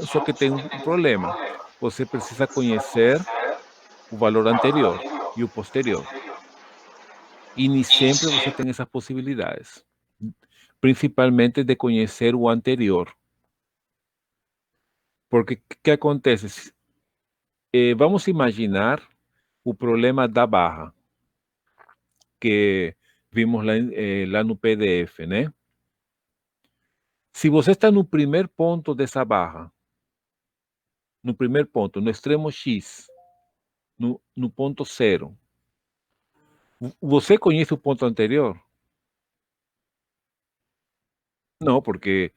Só que tem um problema. Você precisa conhecer o valor anterior e o posterior. E nem sempre você tem essas possibilidades. Principalmente de conhecer o anterior. Porque o que acontece? Vamos imaginar o problema da barra, que vimos lá no PDF, né? Se você está no primeiro ponto dessa barra, no primeiro ponto, no extremo X, no ponto 0, você conhece o ponto anterior? Não, porque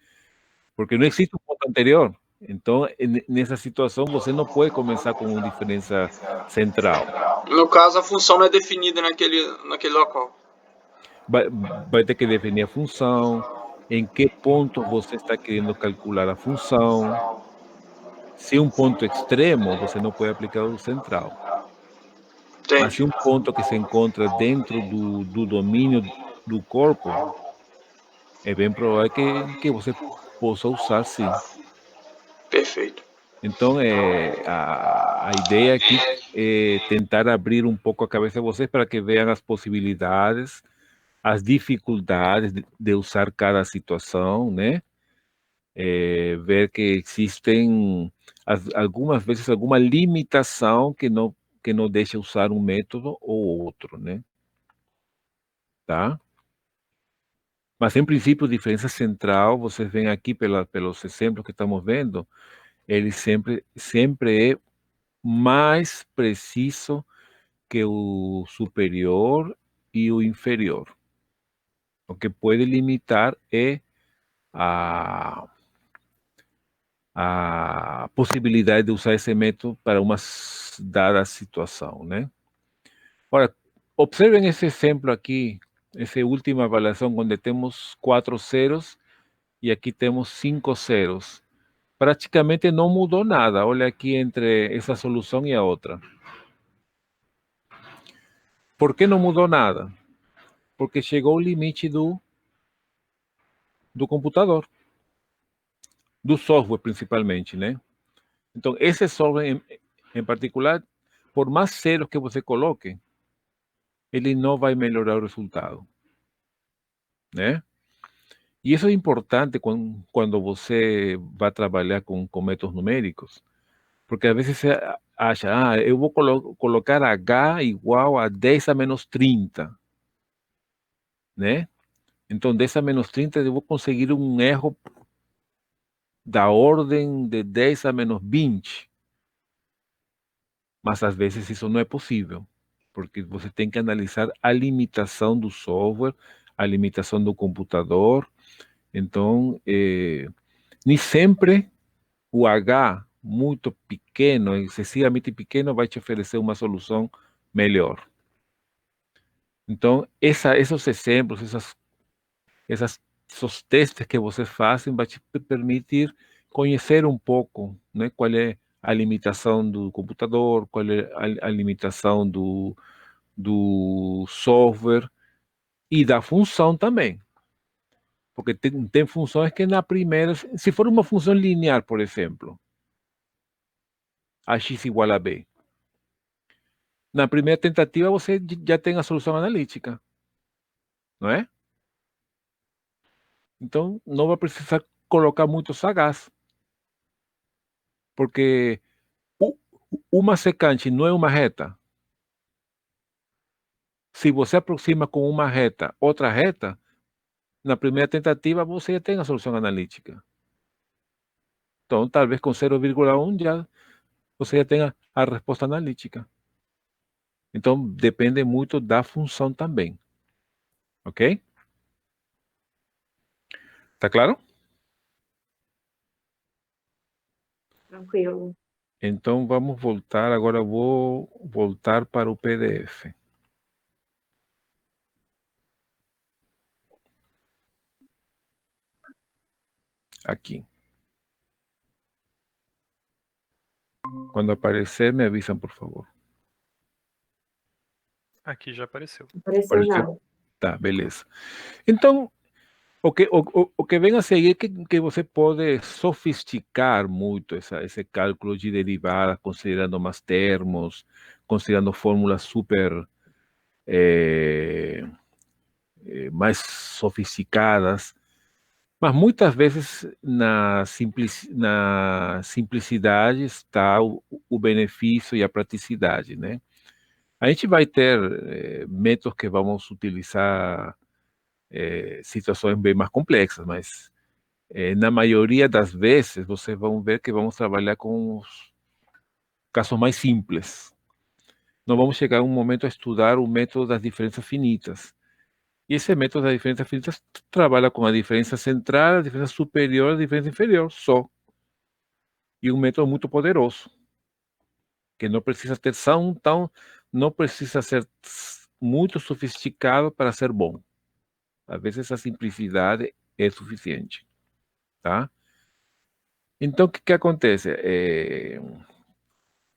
não existe um ponto anterior. Então, nessa situação, você não pode começar com uma diferença central. No caso, a função não é definida naquele local. Vai ter que definir a função, em que ponto você está querendo calcular a função. Se um ponto extremo, você não pode aplicar o central. Entendi. Mas se um ponto que se encontra dentro do domínio do corpo, é bem provável que você possa usar, sim. Perfeito. Então, a ideia aqui é tentar abrir um pouco a cabeça de vocês para que vejam as possibilidades, as dificuldades de usar cada situação, né? Ver que existem algumas vezes alguma limitação que não deixa usar um método ou outro, né? Tá? Mas, em princípio, a diferença central, vocês veem aqui pelos exemplos que estamos vendo, ele sempre é mais preciso que o superior e o inferior. O que pode limitar é a possibilidade de usar esse método para uma dada situação, né? Ora, observem esse exemplo aqui Essa última avaliação, onde temos 4 zeros e aqui temos 5 zeros. Praticamente não mudou nada. Olha aqui entre essa solução e a outra. Por que não mudou nada? Porque chegou o limite do computador. Do software, principalmente, né? Então, esse software em particular, por mais zeros que você coloque, ele não vai melhorar o resultado, né? E isso é importante quando você vai trabalhar com métodos numéricos, porque às vezes você acha, eu vou colocar H igual a 10 a menos 30, né? Então, 10 a menos 30 eu vou conseguir um erro da ordem de 10 a menos 20. Mas às vezes isso não é possível, porque você tem que analisar a limitação do software, a limitação do computador. Então, nem sempre o H muito pequeno, excessivamente pequeno, vai te oferecer uma solução melhor. Então, esses exemplos, esses testes que vocês fazem, vai te permitir conhecer um pouco, né, qual é a limitação do computador, qual é a limitação do software e da função também. Porque tem funções que na primeira, se for uma função linear, por exemplo, a x igual a b, na primeira tentativa você já tem a solução analítica, não é? Então, não vai precisar colocar muito sagaz, porque uma secante não é uma reta. Se você aproxima com uma reta outra reta, na primeira tentativa você já tem a solução analítica. Então, talvez com 0,1 já você já tenha a resposta analítica. Então, depende muito da função também. Ok? Tá claro? Tranquilo. Então, vamos voltar. Agora eu vou voltar para o PDF. Aqui. Quando aparecer, me avisam, por favor. Aqui já apareceu. Apareceu já. Tá, beleza. Então, o que vem a seguir é que você pode sofisticar muito esse cálculo de derivada, considerando mais termos, considerando fórmulas super mais sofisticadas, mas muitas vezes na simplicidade está o benefício e a praticidade, né? A gente vai ter métodos que vamos utilizar situações bem mais complexas, mas na maioria das vezes vocês vão ver que vamos trabalhar com os casos mais simples. Não vamos chegar a um momento a estudar o método das diferenças finitas. E esse método das diferenças finitas trabalha com a diferença central, a diferença superior, a diferença inferior, só. E um método muito poderoso, que não precisa ter não precisa ser muito sofisticado para ser bom. Às vezes a simplicidade é suficiente, tá? Então, o que acontece?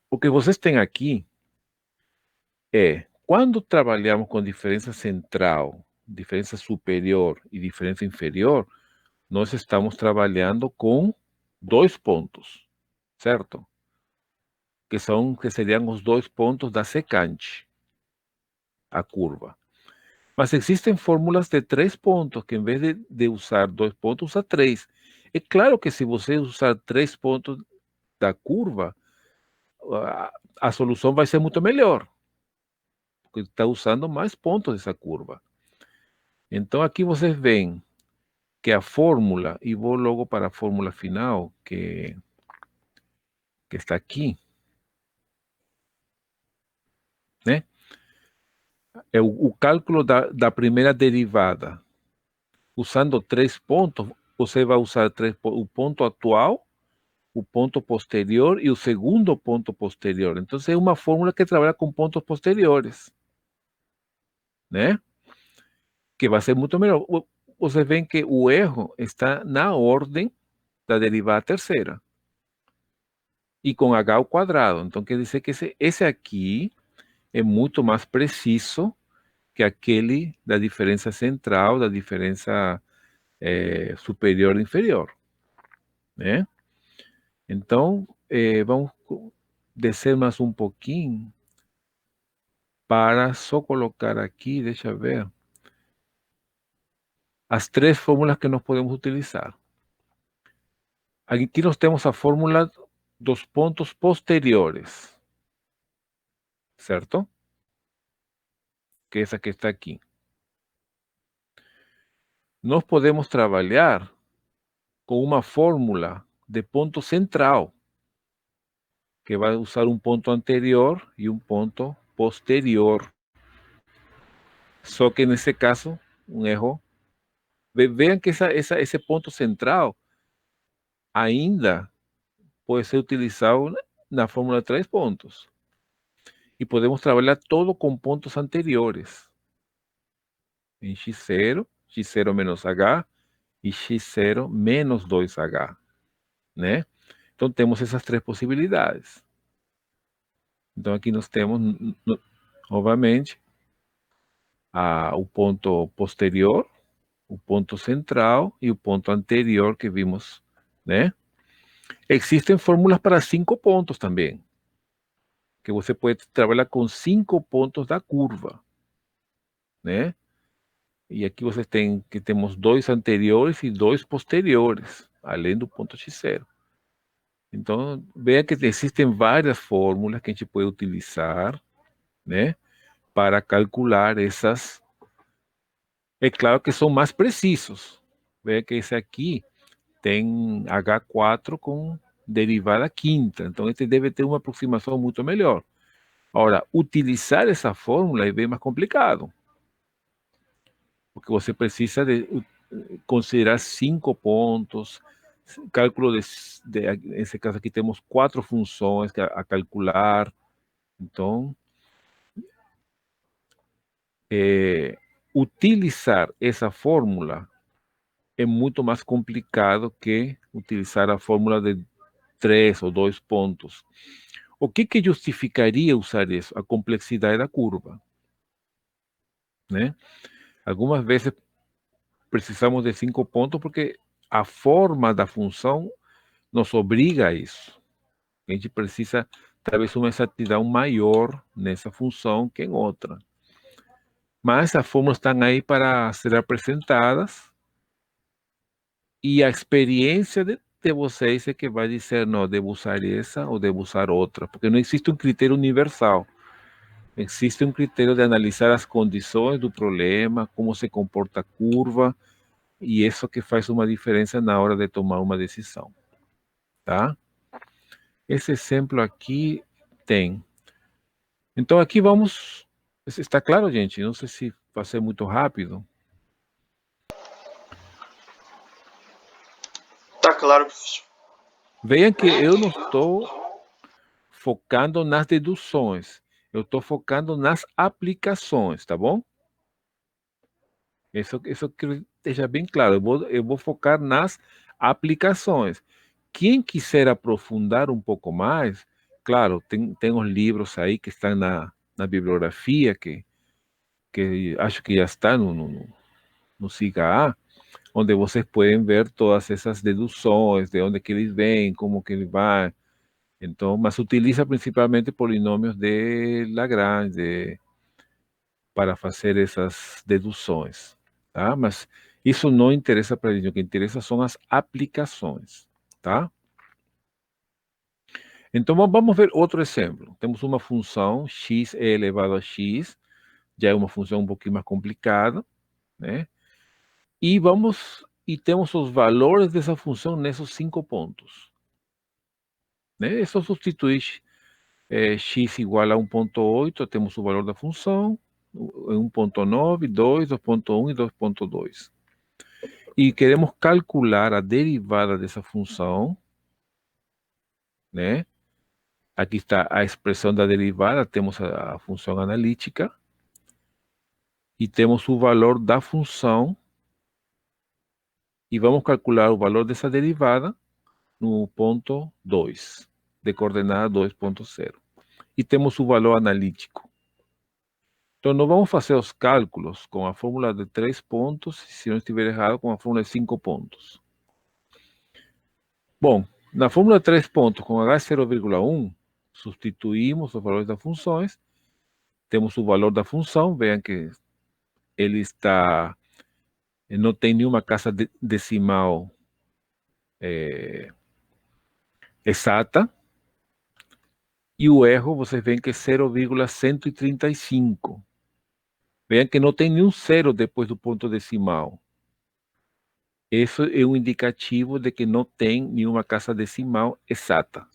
O que vocês têm aqui quando trabalhamos com diferença central, diferença superior e diferença inferior, nós estamos trabalhando com 2 pontos, certo? Que seriam os 2 pontos da secante, a curva. Mas existem fórmulas de 3 pontos, que em vez de usar 2 pontos, usa 3. É claro que se você usar 3 pontos da curva, a solução vai ser muito melhor, porque está usando mais pontos dessa curva. Então, aqui vocês veem que a fórmula, e vou logo para a fórmula final, que está aqui, né? É o cálculo da primeira derivada. Usando 3 pontos, você vai usar o ponto atual, o ponto posterior e o segundo ponto posterior. Então, é uma fórmula que trabalha com pontos posteriores, né? que vai ser muito melhor. Vocês veem que o erro está na ordem da derivada terceira. E com h ao quadrado. Então, quer dizer que esse aqui é muito mais preciso que aquele da diferença central, da diferença superior e inferior. Né? Então, vamos descer mais um pouquinho para só colocar aqui, deixa eu ver, as três fórmulas que nós podemos utilizar. Aqui nós temos a fórmula dos pontos posteriores, certo? Que é essa que está aqui. Nós podemos trabalhar com uma fórmula de ponto central, que vai usar um ponto anterior e um ponto posterior. Só que nesse caso, um erro. Vean que esse ponto central ainda pode ser utilizado na fórmula de 3 pontos. E podemos trabalhar todo com pontos anteriores. Em x0, x0 menos h e x0 menos 2h. Né? Então temos essas três possibilidades. Então aqui nós temos, novamente, o ponto posterior, o ponto central e o ponto anterior que vimos, né? Existem fórmulas para 5 pontos também, que você pode trabalhar com 5 pontos da curva, né? E aqui você tem que temos 2 anteriores e 2 posteriores, além do ponto x0. Então, veja que existem várias fórmulas que a gente pode utilizar, né, para calcular essas. É claro que são mais precisos. Veja que esse aqui tem H4 com derivada quinta. Então, este deve ter uma aproximação muito melhor. Agora, utilizar essa fórmula é bem mais complicado. Porque você precisa de considerar 5 pontos, cálculo nesse caso aqui temos 4 funções a calcular. Então, utilizar essa fórmula é muito mais complicado que utilizar a fórmula de 3 ou 2 pontos. O que justificaria usar isso? A complexidade da curva. Né? Algumas vezes precisamos de 5 pontos porque a forma da função nos obriga a isso. A gente precisa, talvez, uma exatidão maior nessa função que em outra. Mas as fórmulas estão aí para ser apresentadas e a experiência de vocês é que vai dizer, não, devo usar essa ou devo usar outra, porque não existe um critério universal. Existe um critério de analisar as condições do problema, como se comporta a curva, e isso que faz uma diferença na hora de tomar uma decisão. Tá? Esse exemplo aqui tem. Então aqui vamos. Está claro, gente? Não sei se vai ser muito rápido. Tá claro, professor. Vejam que eu não estou focando nas deduções. Eu estou focando nas aplicações, tá bom? Isso que esteja bem claro. Eu vou focar nas aplicações. Quem quiser aprofundar um pouco mais, claro, tem os livros aí que estão na bibliografia, que acho que já está no SIGA, onde vocês podem ver todas essas deduções, de onde que eles vêm, como que ele vai. Então, mas utiliza principalmente polinômios de Lagrange para fazer essas deduções, tá? Mas isso não interessa para a gente, o que interessa são as aplicações, tá? Então, vamos ver outro exemplo. Temos uma função x é elevado a x, já é uma função um pouquinho mais complicada, né? E temos os valores dessa função nesses 5 pontos. Né? É só substituir x igual a 1.8, temos o valor da função, 1.9, 2, 2.1 e 2.2. E queremos calcular a derivada dessa função, né? Aqui está a expressão da derivada, temos a função analítica. e temos o valor da função e vamos calcular o valor dessa derivada no ponto 2, de coordenada 2.0. E temos o valor analítico. Então, nós vamos fazer os cálculos com a fórmula de 3 pontos, se não estiver errado, com a fórmula de 5 pontos. Bom, na fórmula de 3 pontos com H0,1, substituímos os valores das funções, temos o valor da função, vejam que ele está, não tem nenhuma casa decimal exata, e o erro, vocês veem que é 0,135. Vejam que não tem nenhum zero depois do ponto decimal. Isso é um indicativo de que não tem nenhuma casa decimal exata.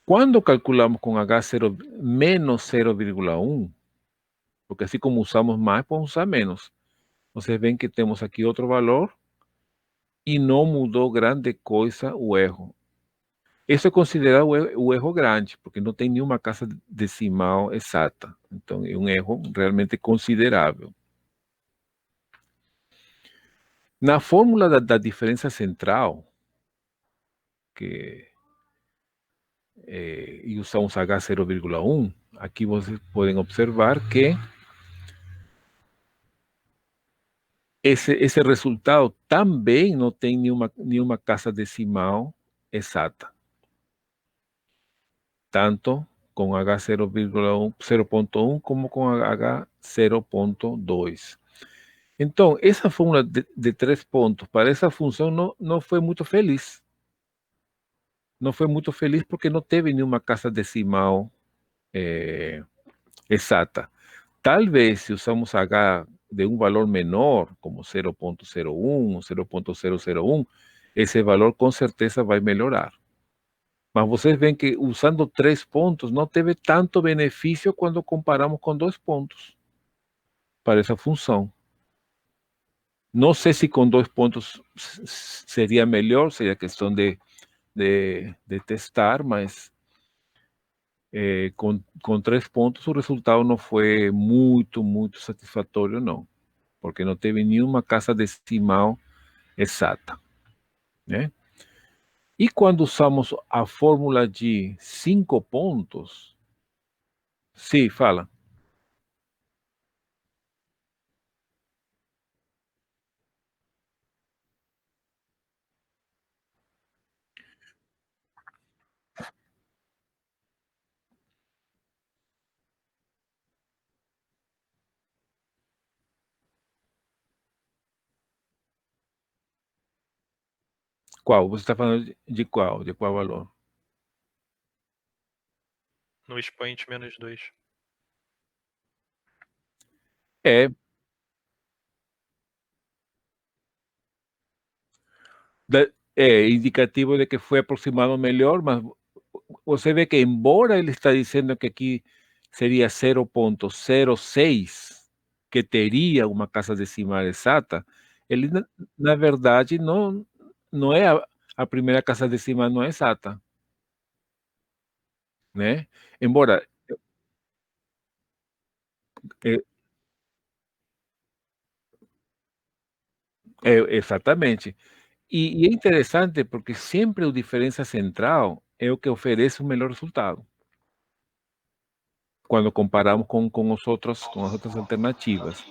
Quando calculamos com H0 menos 0,1, porque assim como usamos mais, podemos usar menos. Vocês veem que temos aqui outro valor e não mudou grande coisa o erro. Isso é considerado o erro grande, porque não tem nenhuma casa decimal exata. Então, é um erro realmente considerável. Na fórmula da diferença central, e usamos H0,1, aqui vocês podem observar que esse resultado também não tem nenhuma casa decimal exata. Tanto com H0,1 como com H0,2. Então, essa fórmula de 3 pontos para essa função não foi muito feliz. Não foi muito feliz porque não teve nenhuma casa decimal exata. Talvez se usamos H de um valor menor, como 0,01, 0,001, esse valor com certeza vai melhorar. Mas vocês veem que usando 3 pontos não teve tanto benefício quando comparamos com 2 pontos para essa função. Não sei se com 2 pontos seria melhor, seria questão de testar, mas com 3 pontos o resultado não foi muito satisfatório, não. Porque não teve nenhuma casa decimal exata, né? E quando usamos a fórmula de 5 pontos, sim, fala. Qual? Você está falando de qual? De qual valor? No expoente menos 2. É indicativo de que foi aproximado melhor, mas você vê que embora ele está dizendo que aqui seria 0,06, que teria uma casa decimal exata, ele na verdade não é a primeira casa decimal não é exata, né? Embora exatamente. E é interessante porque sempre o diferença central é o que oferece o melhor resultado. Quando comparamos com as outras alternativas.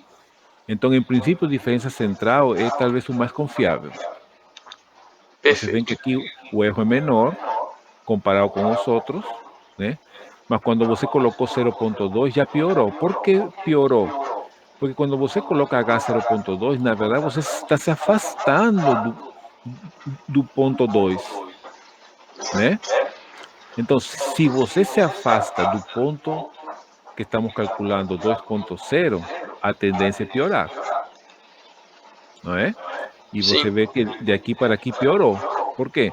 Então, em princípio, a diferença central é talvez o mais confiável. Vocês veem que aqui o erro é menor comparado com os outros, né? Mas quando você colocou 0,2 já piorou. Por que piorou? Porque quando você coloca H0,2, na verdade você está se afastando do ponto 2, né? Então, se você se afasta do ponto que estamos calculando 2.0, a tendência é piorar, não é? E você vê que de aqui para aqui piorou. Por quê?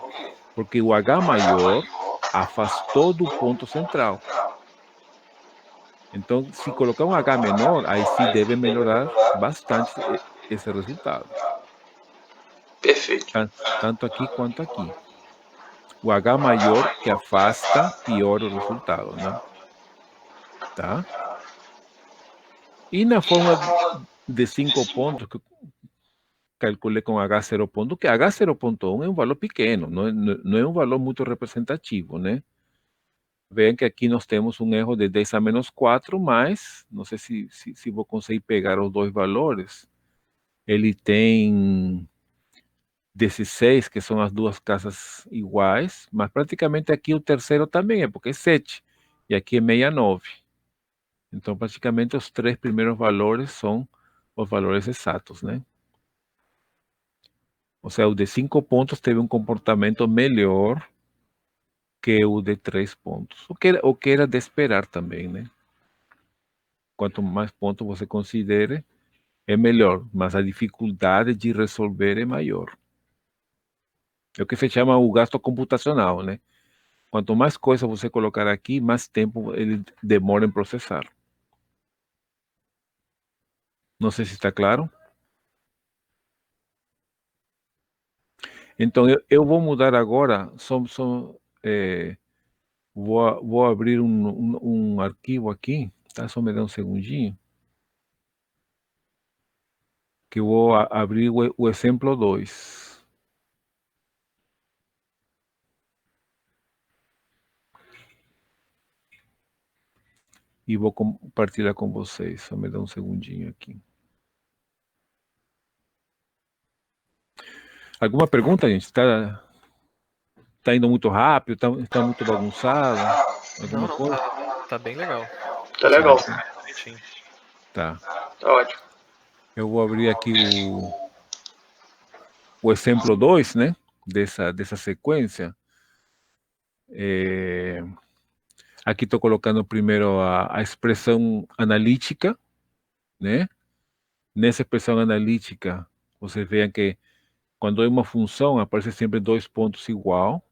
Porque o H maior afastou do ponto central. Então, se colocar um H menor, aí sim deve melhorar bastante esse resultado. Perfeito. Tanto aqui quanto aqui. O H maior que afasta, piora o resultado, né? Tá? E na fórmula de 5 pontos, que eu calculei com H0, que H0.1 é um valor pequeno, não é um valor muito representativo, né? Veem que aqui nós temos um erro de 10 a menos 4, mas não sei se vou conseguir pegar os dois valores. Ele tem 16, que são as duas casas iguais, mas praticamente aqui o terceiro também é, porque é 7, e aqui é 69. Então, praticamente os três primeiros valores são os valores exatos, né? Ou seja, o de 5 pontos teve um comportamento melhor que o de 3 pontos, o que era de esperar também, né? Quanto mais pontos você considere, é melhor, mas a dificuldade de resolver é maior. É o que se chama o gasto computacional, né? Quanto mais coisa você colocar aqui, mais tempo ele demora em processar. Não sei se está claro. Então, eu vou mudar agora, vou abrir um arquivo aqui, tá? Só me dá um segundinho. Que eu vou abrir o exemplo 2. E vou compartilhar com vocês. Só me dá um segundinho aqui. Alguma pergunta, gente? Está indo muito rápido? Está muito bagunçado? Alguma Não, coisa? tá bem legal. Tá legal. Bonitinho. Tá. Tá ótimo. Eu vou abrir aqui o exemplo 2, né? Dessa sequência. Aqui estou colocando primeiro a expressão analítica, né? Nessa expressão analítica, vocês veem que quando é uma função, aparece sempre 2 pontos igual.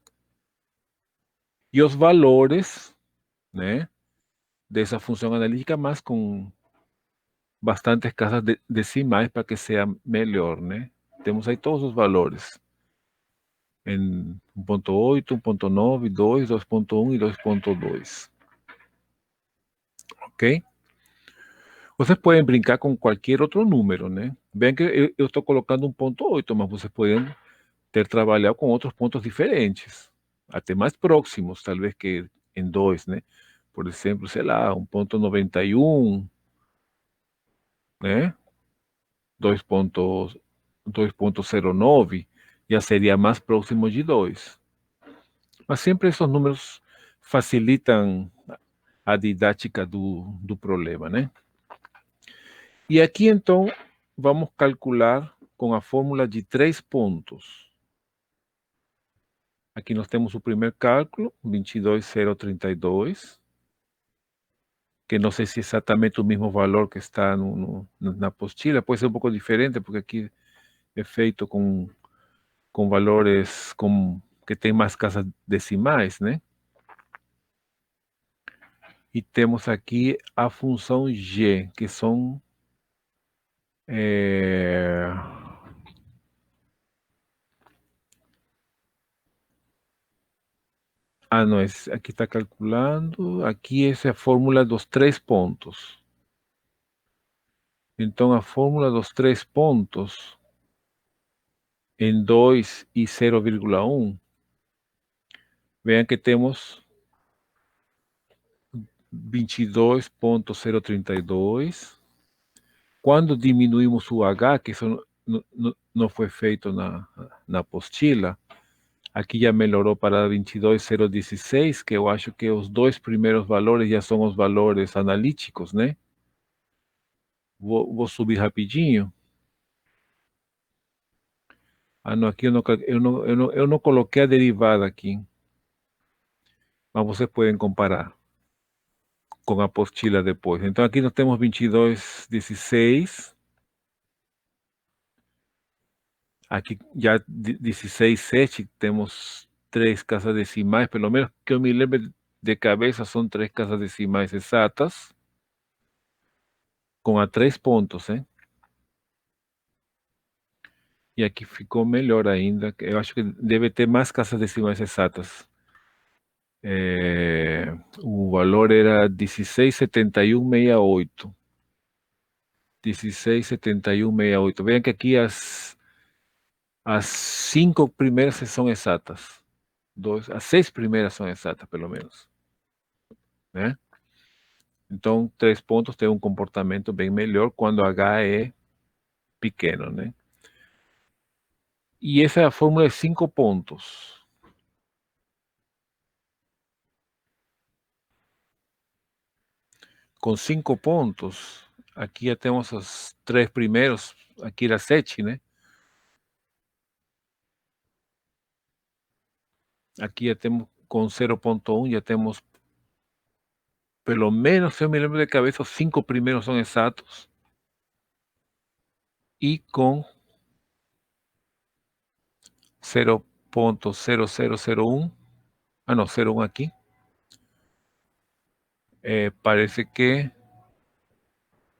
E os valores, né, dessa função analítica, mas com bastantes casas decimais para que seja melhor, né? Temos aí todos os valores. Em 1.8, 1.9, 2, 2.1 e 2.2. Ok? Vocês podem brincar com qualquer outro número, né? Bem que eu estou colocando 1.8, mas vocês podem ter trabalhado com outros pontos diferentes, até mais próximos, talvez que em 2, né? Por exemplo, sei lá, 1.91, né? 2.09, já seria mais próximo de 2. Mas sempre esses números facilitam a didática do problema, né? E aqui, então, vamos calcular com a fórmula de 3 pontos. Aqui nós temos o primeiro cálculo, 22.032, que não sei se é exatamente o mesmo valor que está na apostila, pode ser um pouco diferente, porque aqui é feito com valores que tem mais casas decimais, né? E temos aqui a função g, que são não, aqui está calculando, aqui essa é a fórmula dos 3 pontos. Então, a fórmula dos 3 pontos em 2 e 0,1, vean que temos 22.032. Quando diminuímos o H, que isso não foi feito na apostila, aqui já melhorou para 22.016, que eu acho que os dois primeiros valores já são os valores analíticos, né? Vou subir rapidinho. Não, aqui eu não coloquei a derivada aqui. Mas vocês podem comparar com a apostila depois. Então aqui nós temos 22.16. Aqui já 16.7, temos 3 casas decimais, pelo menos que eu me lembre de cabeça, são 3 casas decimais exatas, com a 3 pontos, hein? E aqui ficou melhor ainda, eu acho que deve ter mais casas decimais exatas. O valor era 16.7168. 16, 71, 68. Vean que aquí as 5 primeiras são exatas. As 6 primeiras são exatas, pelo menos. Né? Então, 3 pontos tem um comportamento bem melhor quando H é pequeno, né? E essa é a fórmula de 5 pontos. Com 5 pontos, aqui já temos os 3 primeiros, aqui era 7, né? Aqui já temos com 0.1, já temos, pelo menos, se eu me lembro de cabeça, os 5 primeiros são exatos. E com 0.0001, não, 0.1 aqui, parece que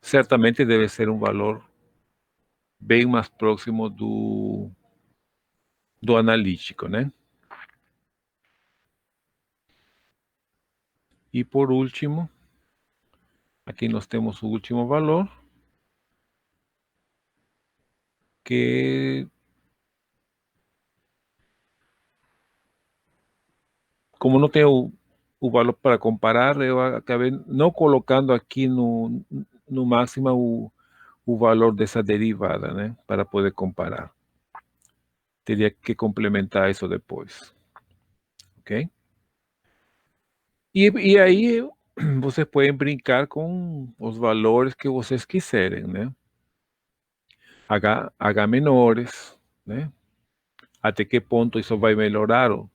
certamente deve ser um valor bem mais próximo do analítico, né? E por último, aqui nós temos o último valor, que como não tenho o valor para comparar, eu acabei não colocando aqui no máximo o valor dessa derivada, né? Para poder comparar. Teria que complementar isso depois. Ok? E aí vocês podem brincar com os valores que vocês quiserem, né? H menores, né? Até que ponto isso vai melhorar ou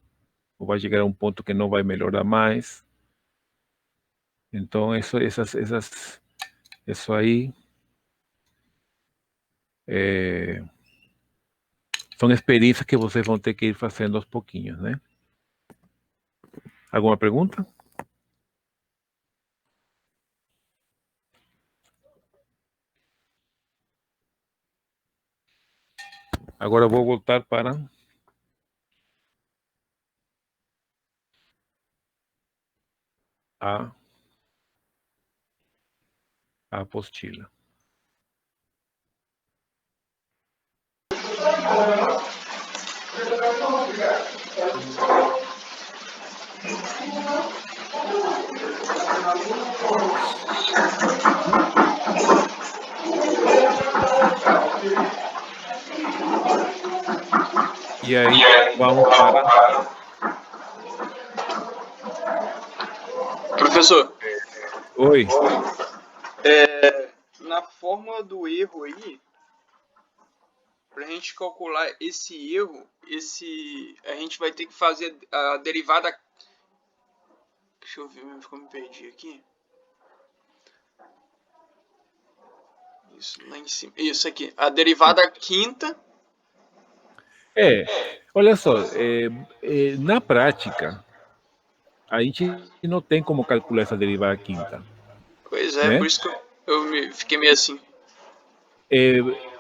vai chegar a um ponto que não vai melhorar mais. Então, isso aí são experiências que vocês vão ter que ir fazendo aos pouquinhos, né? Alguma pergunta? Agora vou voltar para a apostila. E aí, vamos para... Professor. Oi. Na fórmula do erro aí, para a gente calcular esse erro, a gente vai ter que fazer a derivada... Deixa eu ver, como me perdi aqui. Isso, lá em cima. Isso aqui. A derivada quinta. Olha só, na prática, a gente não tem como calcular essa derivada quinta. Pois é, né? por isso que eu fiquei meio assim.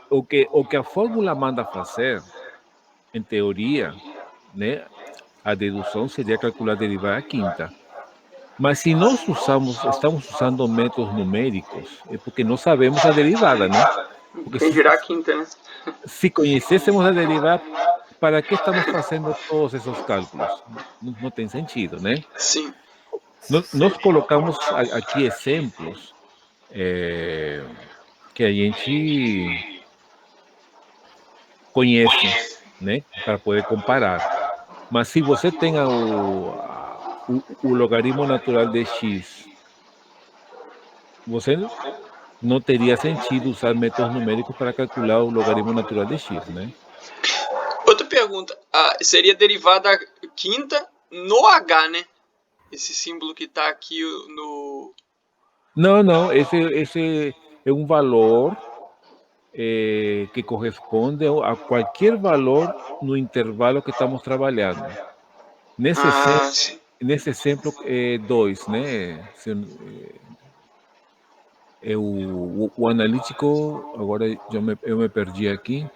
O que a fórmula manda fazer, em teoria, né, a dedução seria calcular a derivada quinta. Mas se nós estamos usando métodos numéricos, é porque não sabemos a derivada, né? Porque Quem dirá a quinta, né? se conhecêssemos a derivada, para que estamos fazendo todos esses cálculos? Não tem sentido, né? Sim. Nós colocamos aqui exemplos que a gente conhece, né? Para poder comparar. Mas se você tem o logaritmo natural de x, você não teria sentido usar métodos numéricos para calcular o logaritmo natural de x, né? Outra pergunta, seria derivada quinta no H, né? Esse símbolo que está aqui no... Não, esse é um valor que corresponde a qualquer valor no intervalo que estamos trabalhando. Nesse exemplo, 2, né? O analítico, agora eu me perdi aqui,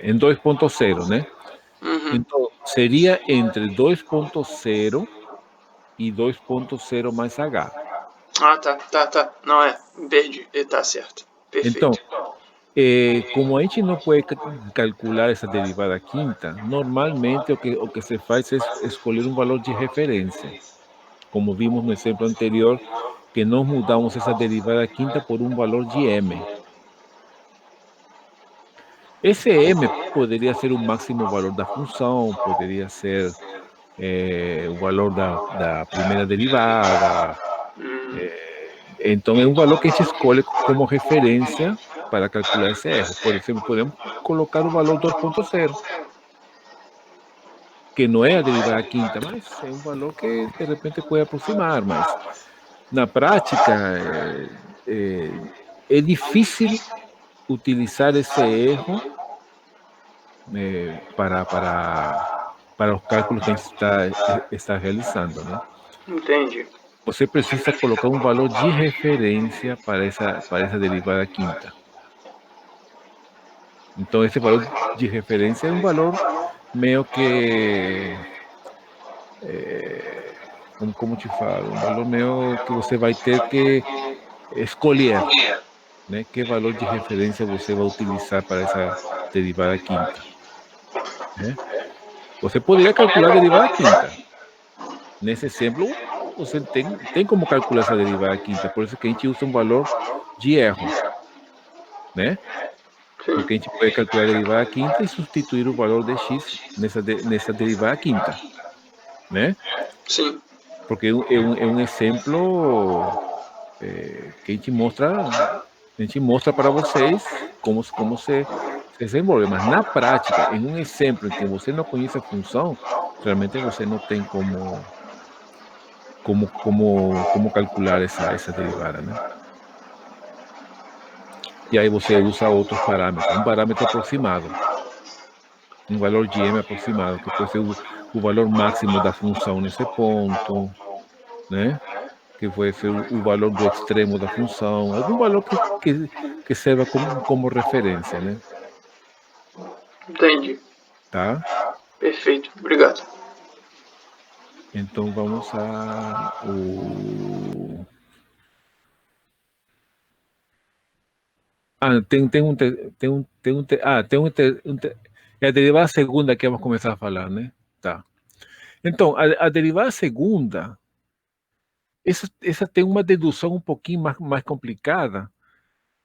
em 2.0, né? Uhum. Então, seria entre 2.0 e 2.0 mais H. Tá. Não, perdi. Tá certo. Perfeito. Então, como a gente não pode calcular essa derivada quinta, normalmente o que se faz é escolher um valor de referência. Como vimos no exemplo anterior, que nós mudamos essa derivada quinta por um valor de m. Esse m poderia ser o máximo valor da função, poderia ser o valor da primeira derivada. Então, é um valor que a gente escolhe como referência para calcular esse erro. Por exemplo, podemos colocar o valor 2.0, que não é a derivada quinta, mas é um valor que de repente pode aproximar. Mas na prática é difícil utilizar esse erro para os cálculos que a gente está realizando, né? Entendi. Você precisa colocar um valor de referência para essa derivada quinta. Então, esse valor de referência é um valor meio que... como te falo? Um valor meio que você vai ter que escolher, né? Que valor de referência você vai utilizar para essa derivada quinta, né? Você poderia calcular a derivada quinta. Nesse exemplo, você tem como calcular essa derivada quinta, por isso que a gente usa um valor de erro, né? Porque a gente pode calcular a derivada quinta e substituir o valor de x nessa derivada quinta, né? Sim. Porque é um exemplo que a gente mostra para vocês como se desenvolve. Mas na prática, em um exemplo em que você não conhece a função, realmente você não tem como calcular essa derivada, né? E aí você usa outros parâmetros, um parâmetro aproximado, um valor de m aproximado, que pode ser o valor máximo da função nesse ponto, né? Que vai ser o valor do extremo da função, algum valor que serva como referência, né? Entendi. Tá? Perfeito. Obrigado. Então vamos a o... É a derivada segunda que vamos começar a falar, né? Tá. Então, a derivada segunda, essa tem uma dedução um pouquinho mais complicada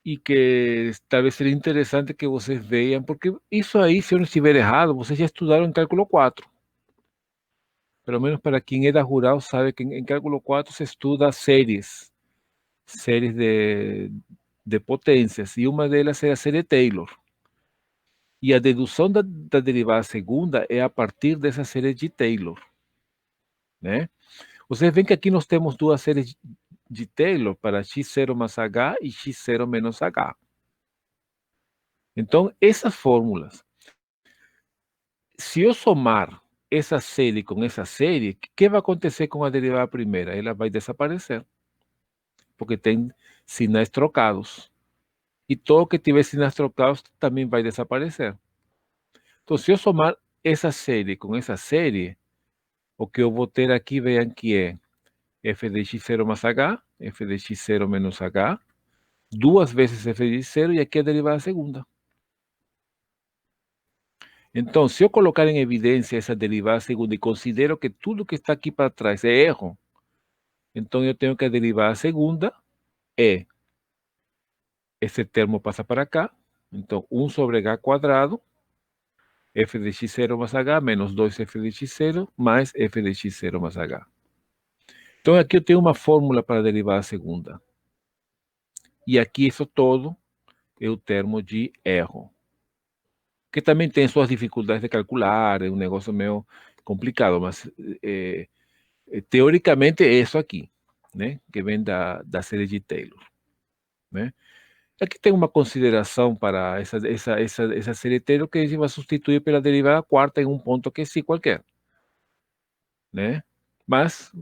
e que talvez seria interessante que vocês vejam, porque isso aí, se eu não estiver errado, vocês já estudaram em cálculo 4. Pelo menos para quem é da rural sabe que em cálculo 4 se estuda séries de potências, e uma delas é a série Taylor. E a dedução da derivada segunda é a partir dessa série de Taylor, né? Vocês veem que aqui nós temos duas séries de Taylor para x0 mais h e x0 menos h. Então, essas fórmulas, se eu somar essa série com essa série, o que vai acontecer com a derivada primeira? Ela vai desaparecer, porque tem sinais trocados. E todo que tiver sinais trocados também vai desaparecer. Então, se eu somar essa série com essa série, o que eu vou ter aqui, vejam que é f de x0 mais h, f de x0 menos h, duas vezes f de x0, e aqui a derivada segunda. Então, se eu colocar em evidência essa derivada segunda e considero que tudo que está aqui para trás é erro, então eu tenho que a derivada segunda é, esse termo passa para cá, então 1 sobre h quadrado, f de x0 mais h, menos 2f de x0, mais f de x0 mais h. Então, aqui eu tenho uma fórmula para a derivada segunda. E aqui isso todo é o termo de erro, que também tem suas dificuldades de calcular, é um negócio meio complicado, mas teoricamente é isso aqui, né? Que vem da série de Taylor, né? Aqui tem uma consideração para essa série Taylor, que a gente vai substituir pela derivada quarta em um ponto que sim qualquer, né? Mas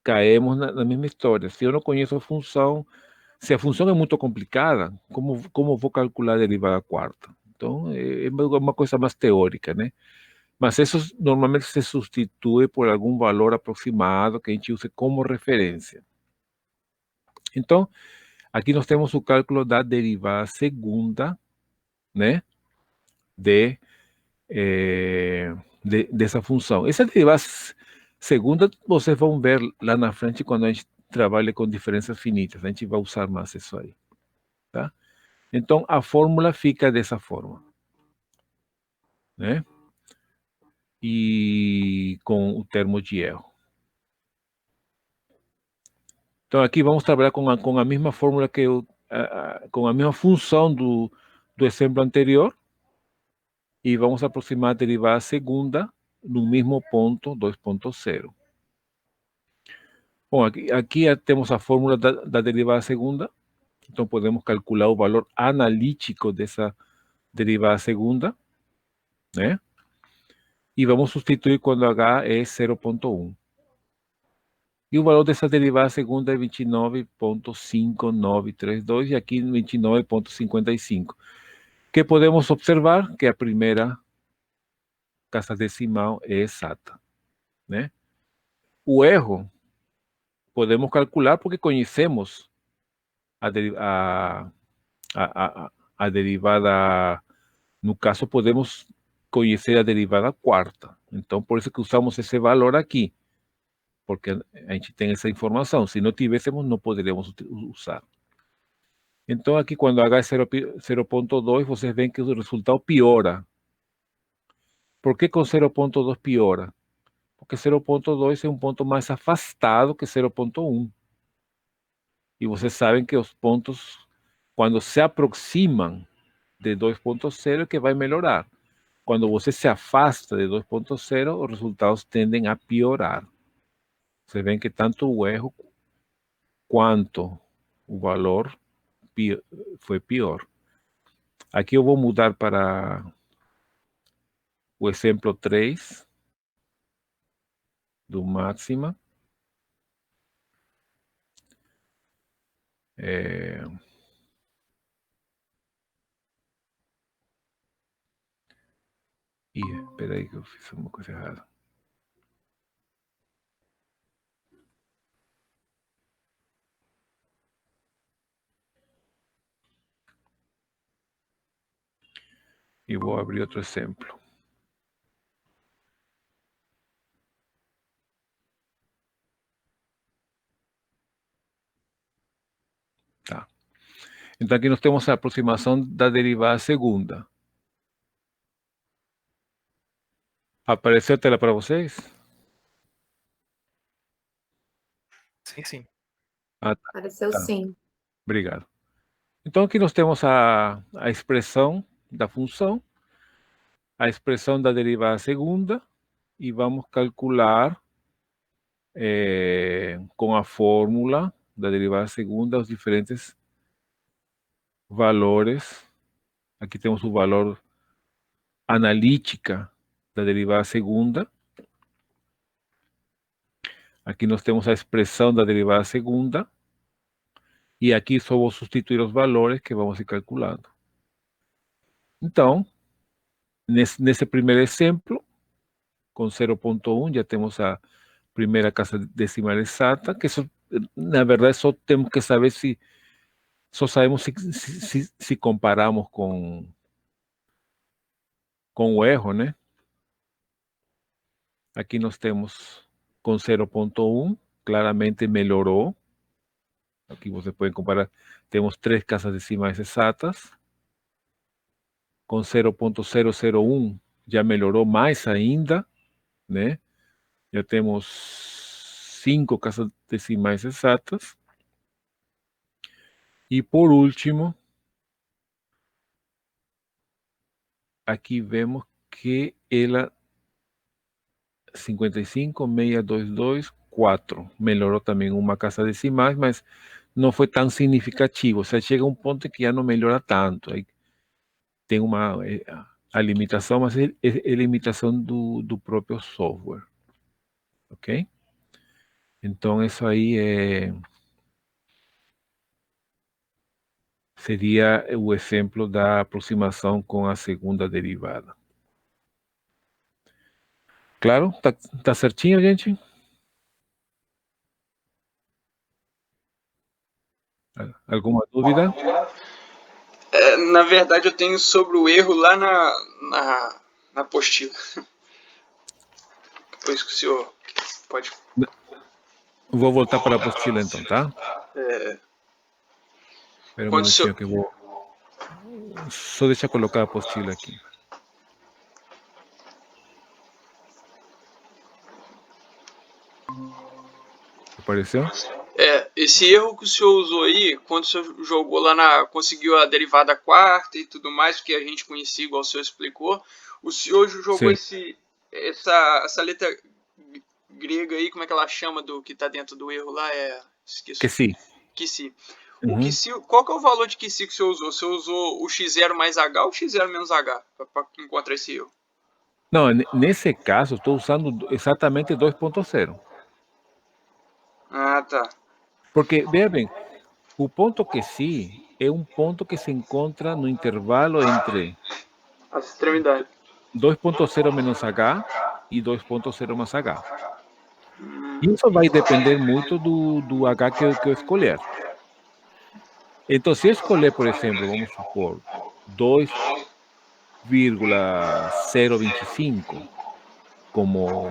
caemos na mesma história. Se eu não conheço a função, se a função é muito complicada, como vou calcular a derivada quarta? Então, é uma coisa mais teórica, né? Mas isso normalmente se substitui por algum valor aproximado que a gente use como referência. Então, Aqui nós temos o cálculo da derivada segunda, né? Dessa função. Essa derivada segunda, vocês vão ver lá na frente quando a gente trabalha com diferenças finitas. A gente vai usar mais isso aí. Tá? Então, a fórmula fica dessa forma. Né? E com o termo de erro. Então, aqui vamos trabalhar com a mesma fórmula que com a mesma função do exemplo anterior. E vamos aproximar a derivada segunda no mesmo ponto 2.0. Bom, aqui temos a fórmula da derivada segunda. Então, podemos calcular o valor analítico dessa derivada segunda, né? E vamos substituir quando h é 0.1. E o valor dessa derivada segunda é 29.5932 e aqui 29.55. Que podemos observar que a primeira casa decimal é exata, né? O erro podemos calcular porque conhecemos a derivada, no caso podemos conhecer a derivada quarta. Então, por isso que usamos esse valor aqui, porque a gente tem essa informação. Se não tivéssemos, não poderíamos usar. Então, aqui quando h é 0.2, vocês veem que o resultado piora. Por que com 0.2 piora? Porque 0.2 é um ponto mais afastado que 0.1. E vocês sabem que os pontos, quando se aproximam de 2.0, é que vai melhorar. Quando você se afasta de 2.0, os resultados tendem a piorar. Vocês veem que tanto o erro quanto o valor foi pior. Aqui eu vou mudar para o exemplo 3 do máxima. Espera aí que eu fiz uma coisa errada. E vou abrir outro exemplo. Tá. Então aqui nós temos a aproximação da derivada segunda. Apareceu a tela para vocês? Sim, sim. Ah, tá. Pareceu sim. Obrigado. Então aqui nós temos a expressão da função, a expressão da derivada segunda, e vamos calcular com a fórmula da derivada segunda os diferentes valores. Aqui temos o valor analítica da derivada segunda. Aqui nós temos a expressão da derivada segunda. E aqui só vou substituir os valores que vamos ir calculando. Então, nesse primeiro exemplo, com 0.1, já temos a primeira casa decimal exata, que isso, na verdade, só temos que saber só sabemos se comparamos com o erro, né? Aqui nós temos com 0.1, claramente melhorou. Aqui você pode comparar, temos 3 casas decimais exatas. Com 0.001 já melhorou mais ainda, né? Já temos 5 casas decimais exatas. E por último, aqui vemos que ela 55.622.4 melhorou também uma casa decimal, mas não foi tão significativo. Ou seja, chega um ponto que já não melhora tanto. Aí tem a limitação, mas é limitação do próprio software. Ok? Então, isso aí seria o exemplo da aproximação com a segunda derivada. Claro? Tá certinho, gente? Alguma dúvida? Na verdade, eu tenho sobre o erro lá na apostila. Depois que o senhor pode... Vou voltar para a apostila então, tá? Espera um Quando o senhor... minutinho que eu vou... Só deixa eu colocar a apostila aqui. Apareceu? Esse erro que o senhor usou aí, quando o senhor jogou lá conseguiu a derivada quarta e tudo mais, que a gente conhecia, igual o senhor explicou, o senhor jogou Sim. essa letra grega aí, como é que ela chama do que tá dentro do erro lá? Esqueço. Que sim. QC. O Uhum. QC, qual que é o valor de QC que o senhor usou? Você usou o x0 mais h ou o x0 menos h para encontrar esse erro? Não, nesse caso, estou usando exatamente 2.0. Ah, tá. Porque, veja bem, o ponto que sim é um ponto que se encontra no intervalo entre As extremidades. 2.0 menos h e 2.0 mais h. Isso vai depender muito do h que eu escolher. Então, se eu escolher, por exemplo, vamos supor, 2,025 como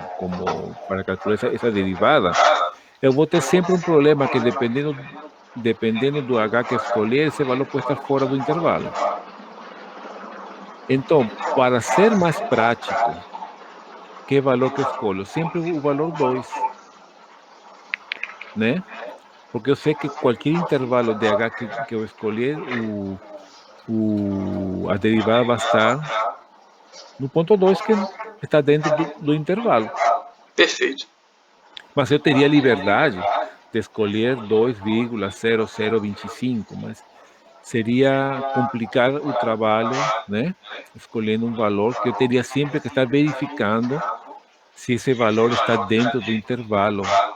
para calcular essa derivada, eu vou ter sempre um problema que dependendo do h que escolher, esse valor pode estar fora do intervalo. Então, para ser mais prático, que valor que eu escolho? Sempre o valor 2, né? Porque eu sei que qualquer intervalo de h que eu escolher, a derivada vai estar no ponto 2, que está dentro do intervalo. Perfeito. Mas eu teria liberdade de escolher 2,0025, mas seria complicar o trabalho, né? Escolhendo um valor que eu teria sempre que estar verificando se esse valor está dentro do intervalo, né?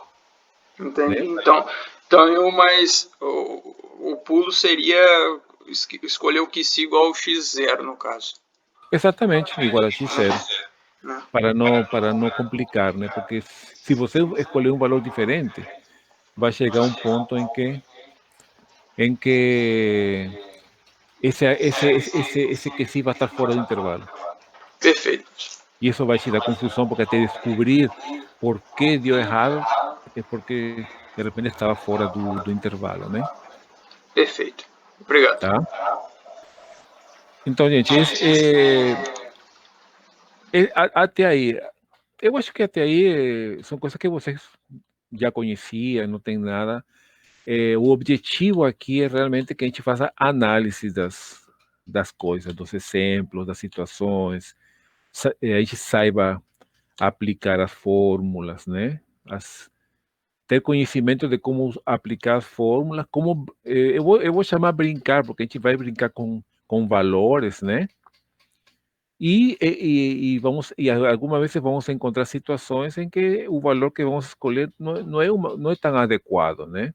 Entendi. Então o pulo seria escolher o QC igual ao x0 no caso. Exatamente, igual a x0, Né? para não complicar, né? Porque se você escolher um valor diferente, vai chegar um ponto em que esse que sim vai estar fora do intervalo. Perfeito. E isso vai te dar confusão, porque até descobrir por que deu errado, é porque de repente estava fora do intervalo, né? Perfeito. Obrigado. Tá? Então, gente, até aí, eu acho que até aí são coisas que vocês já conheciam, não tem nada. O objetivo aqui é realmente que a gente faça análise das coisas, dos exemplos, das situações, a gente saiba aplicar as fórmulas, né? Ter conhecimento de como aplicar as fórmulas, como eu vou chamar brincar, porque a gente vai brincar com valores, né? E algumas vezes vamos encontrar situações em que o valor que vamos escolher não é tão adequado, né?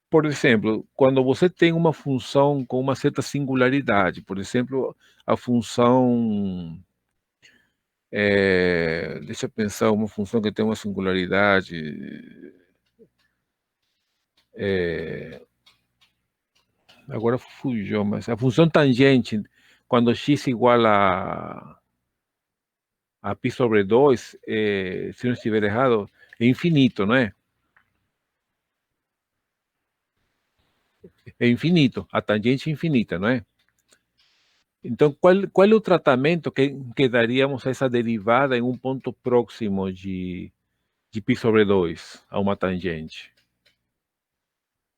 Por exemplo, quando você tem uma função com uma certa singularidade, por exemplo, a função, deixa eu pensar, uma função que tem uma singularidade, agora fugiu, mas a função tangente, quando x igual a π sobre 2, se não estiver errado, é infinito, não é? É infinito, a tangente é infinita, não é? Então, qual é o tratamento que daríamos a essa derivada em um ponto próximo de π sobre 2 a uma tangente?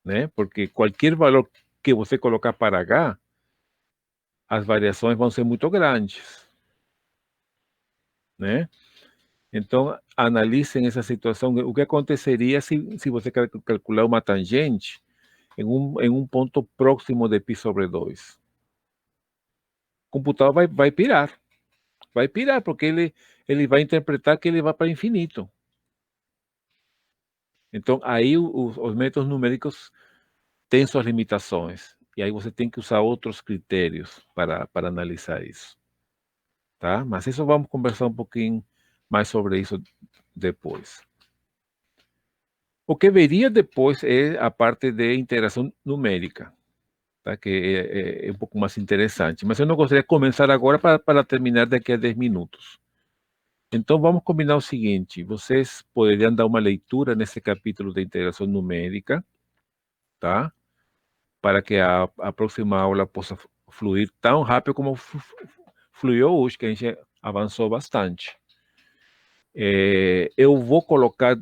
Né? Porque qualquer valor que você colocar para h, as variações vão ser muito grandes, né? Então, analisem essa situação. O que aconteceria se você calcular uma tangente em um ponto próximo de π sobre 2? O computador vai pirar. Vai pirar, porque ele vai interpretar que ele vai para infinito. Então, aí os métodos numéricos têm suas limitações. E aí você tem que usar outros critérios para analisar isso. Tá? Mas isso vamos conversar um pouquinho mais sobre isso depois. O que veria depois é a parte de integração numérica, tá? Que é um pouco mais interessante. Mas eu não gostaria de começar agora para terminar daqui a 10 minutos. Então, vamos combinar o seguinte: vocês poderiam dar uma leitura nesse capítulo de integração numérica, tá? Para que a próxima aula possa fluir tão rápido como fluiu hoje, que a gente avançou bastante. Eu vou colocar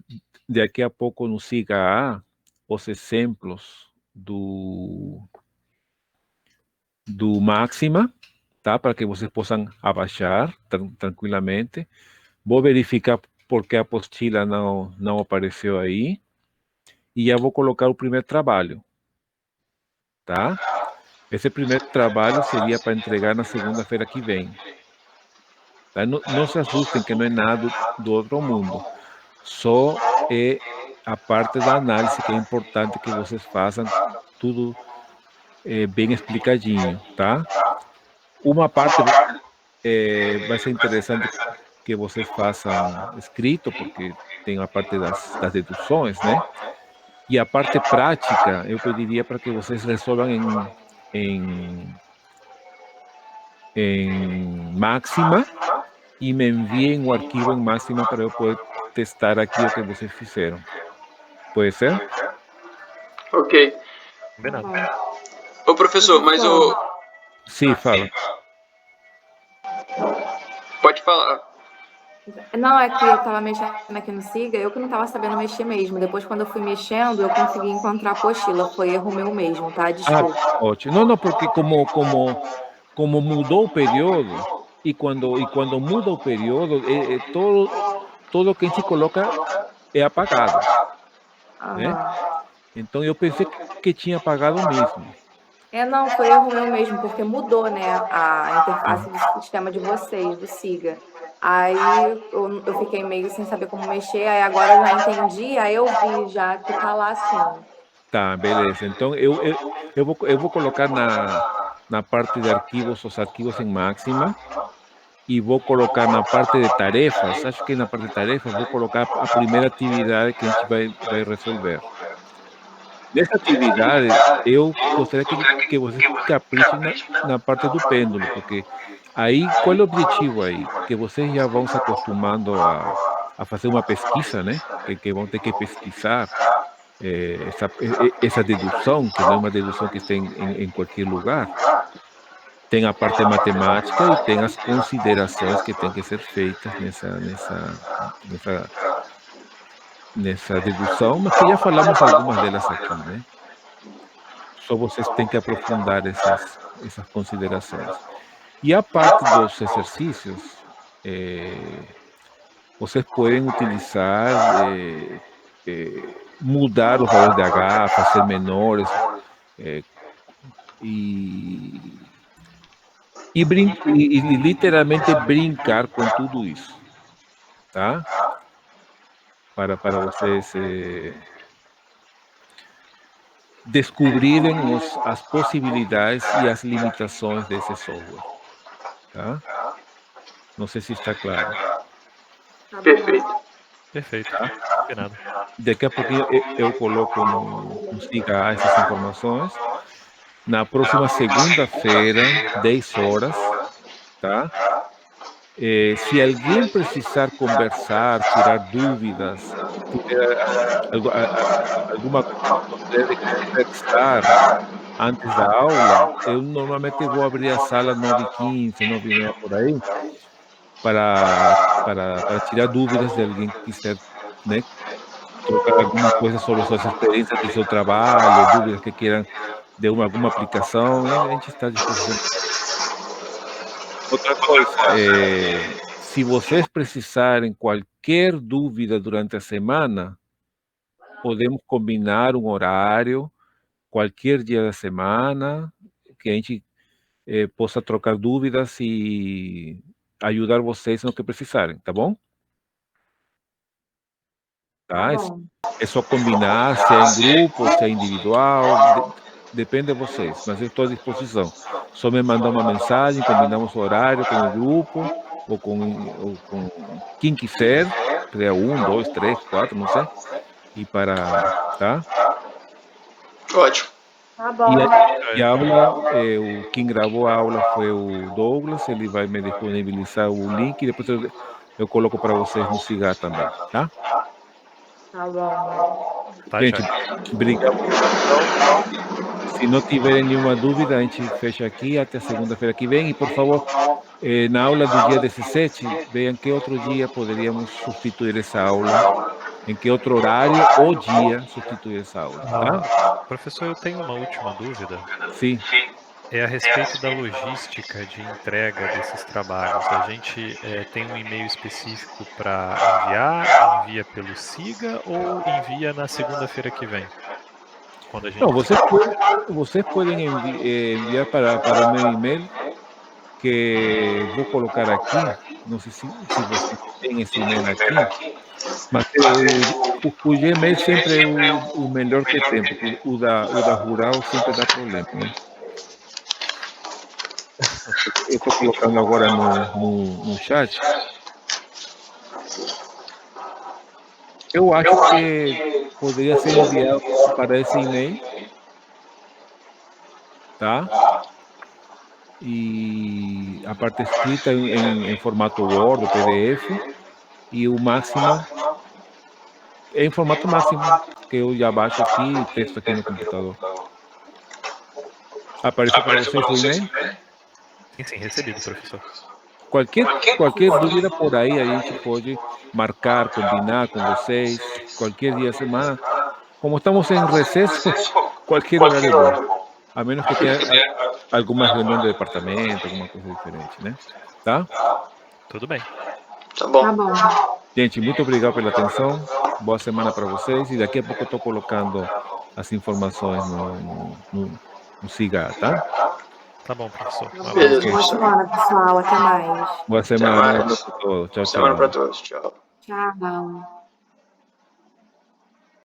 daqui a pouco no Siga A os exemplos do Máxima, tá? Para que vocês possam abaixar tranquilamente. Vou verificar por que a apostila não apareceu aí. E já vou colocar o primeiro trabalho, tá? Esse primeiro trabalho seria para entregar na segunda-feira que vem. Tá? Não se assustem que não é nada do outro mundo. Só é a parte da análise que é importante que vocês façam tudo bem explicadinho, tá? Uma parte vai ser interessante que vocês façam escrito, porque tem a parte das deduções, né? E a parte prática, eu pediria para que vocês resolvam em Máxima e me enviem o arquivo em Máxima para eu poder testar aqui o que vocês fizeram. Pode ser? Ok. Combinado. Ô, professor, mas o... Sim, fala. Pode falar. Não, é que eu tava mexendo aqui no Siga, eu que não tava sabendo mexer mesmo. Depois, quando eu fui mexendo, eu consegui encontrar a apostila. Foi erro meu mesmo, tá? Desculpa. Ótimo. Não, porque como mudou o período, e quando muda o período, todo que a gente coloca é apagado, né? Então eu pensei que tinha apagado mesmo. Não, foi erro meu mesmo, porque mudou, né, a interface do sistema de vocês, do Siga. Aí eu fiquei meio sem saber como mexer, aí agora eu já entendi, aí eu vi já que tá lá assim. Tá, beleza. Então eu vou colocar na parte de arquivos, os arquivos em Máxima, e vou colocar na parte de tarefas, acho que na parte de tarefas vou colocar a primeira atividade que a gente vai resolver. Nessa atividade, eu gostaria que vocês caprichem na parte do pêndulo, porque aí, qual é o objetivo aí? Que vocês já vão se acostumando a fazer uma pesquisa, né? Que vão ter que pesquisar essa dedução, que não é uma dedução que está em qualquer lugar. Tem a parte matemática e tem as considerações que têm que ser feitas nessa dedução, mas que já falamos algumas delas aqui, né? Só vocês têm que aprofundar essas considerações. E a parte dos exercícios, vocês podem utilizar, mudar os valores de H, fazer menores, e literalmente brincar com tudo isso, tá? Para vocês descobrirem as possibilidades e as limitações desse software, tá? Não sei se está claro. Perfeito. Perfeito. Tá? Combinado. Daqui a pouquinho eu coloco no Siga A essas informações. Na próxima segunda-feira, 10 horas, tá? Se alguém precisar conversar, tirar dúvidas, tiver alguma coisa de conversar antes da aula, eu normalmente vou abrir a sala 9h15, 9h30 por aí, para tirar dúvidas de alguém que quiser, né, trocar alguma coisa sobre suas experiências do seu trabalho, dúvidas que queiram de alguma aplicação, a gente está à disposição. Outra coisa, se vocês precisarem qualquer dúvida durante a semana, podemos combinar um horário, qualquer dia da semana, que a gente possa trocar dúvidas e ajudar vocês no que precisarem, tá bom? Tá? É só combinar, se é em grupo, se é individual, depende de vocês, mas eu estou à disposição. Só me mandar uma mensagem, combinamos o horário com o grupo, ou com quem quiser, criar 1, 2, 3, 4, não sei. e para, tá? Ótimo. Tá bom. E a aula, quem gravou a aula foi o Douglas, ele vai me disponibilizar o link e depois eu coloco para vocês no Siga também, tá? Tá bom. Tá, Gente, Jack? obrigado. Se não tiverem nenhuma dúvida, a gente fecha aqui até segunda-feira que vem. E, por favor, na aula do dia 17, vejam que outro dia poderíamos substituir essa aula, em que outro horário ou dia substituir essa aula, tá? Professor, eu tenho uma última dúvida. Sim. É a respeito da logística de entrega desses trabalhos. A gente tem um e-mail específico para enviar, envia pelo Siga ou envia na segunda-feira que vem? Quando a gente... Não, vocês podem enviar para o meu e-mail, que vou colocar aqui. Não sei se vocês têm esse e-mail aqui, mas o Gmail sempre é o melhor que tem, porque o da Rural sempre dá problema, né? Eu estou colocando agora no chat. Eu acho que poderia ser enviado para esse e-mail, tá? E a parte escrita em formato Word, PDF, e o Máxima é em formato Máximo, que eu já baixo aqui e texto aqui no computador. Apareceu para vocês o e-mail? Sim, recebido, professor. Qualquer dúvida por aí, a gente pode marcar, combinar com vocês, qualquer dia da semana. Como estamos em recesso, qualquer horário é bom. A menos que tenha alguma reunião de departamento, alguma coisa diferente, né? Tá? Tudo bem. Tá bom. Tá bom. Gente, muito obrigado pela atenção. Boa semana para vocês. E daqui a pouco eu estou colocando as informações no Siga, tá? Tá bom, professor. Um Beleza. abraço. Boa semana, pessoal. Até mais. Boa semana. Um abraço a todos. Tchau, Semana pra tchau. todos. Tchau. Tchau.